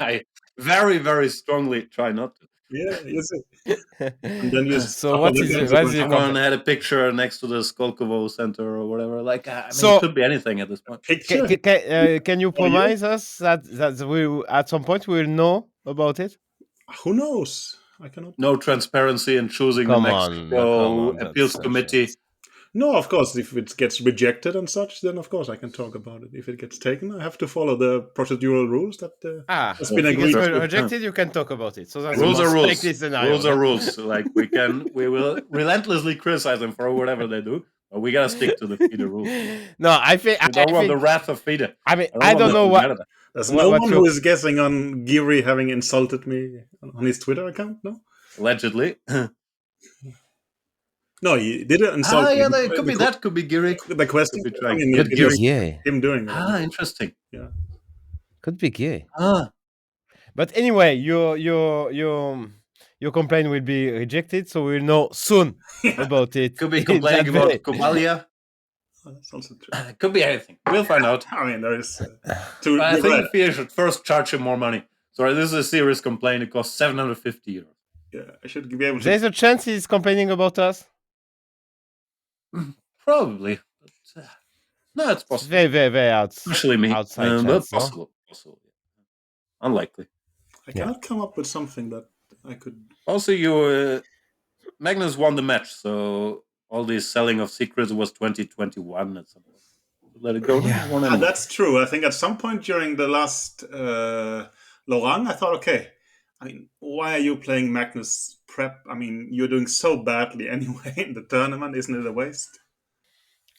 I very, very strongly try not to. Yeah, you see. And then you so what is it? Someone had a picture next to the Skolkovo Center or whatever. Like, I mean, it could be anything at this point. Can you promise us that we at some point we'll know about it? Who knows? I cannot. No transparency in choosing the Mexico appeals committee. No, of course, if it gets rejected and such, then of course I can talk about it. If it gets taken, I have to follow the procedural rules that has been agreed. If it gets rejected, you can talk about it. So that's rules are rules. Scenario, rules are rules. Like we will relentlessly criticize them for whatever they do, but we gotta stick to the FIDE rules. No, I think I don't want the wrath of FIDE. I mean, I don't know what. There's no one who is guessing on Giri having insulted me on his Twitter account. No, allegedly. No, he didn't insult me. Yeah, it could be that. Could be Giri. The question could be him doing that. Interesting. Yeah, could be gay. But anyway, your complaint will be rejected, so we'll know soon about it. Could be complaining about Kobalia. That's also true. Could be anything. We'll find out. I mean, there is. I think FIDE should first charge him more money. Sorry, this is a serious complaint. It costs 750 euros. Yeah, I should be able to. There's a chance he's complaining about us. Probably. But, no, it's possible. Very, very, very especially me. Outside chance, possible. Unlikely. I cannot come up with something that I could. Also, you Magnus won the match, so all this selling of secrets was 2021 at some point. Let it go. Yeah, that's true. I think at some point during the last Lorang, I thought, okay, I mean, why are you playing Magnus prep? I mean, you're doing so badly anyway in the tournament. Isn't it a waste?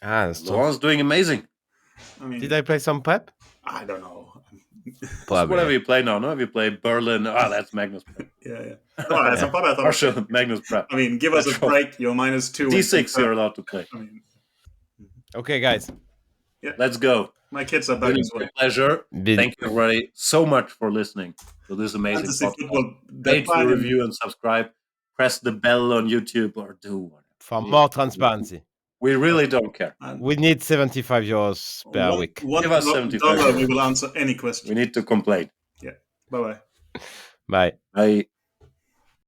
Laurent's doing amazing. I mean, did I play some prep? I don't know. Whatever you play now, no? If you play Berlin, that's Magnus prep. Yeah. Well, at some point I thought, Russia, Magnus prep. I mean, give us a break. You're -2. D6 you're allowed to play. I mean, okay, guys. Yeah. Let's go. My kids are back as well. Pleasure. Thank you everybody so much for listening to this amazing podcast. Rate, review, and subscribe. Press the bell on YouTube or do whatever. For more transparency. We really don't care. We need 75 euros per week. Give us $75. We will answer any question. We need to complain. Yeah. Bye-bye. Bye. Bye.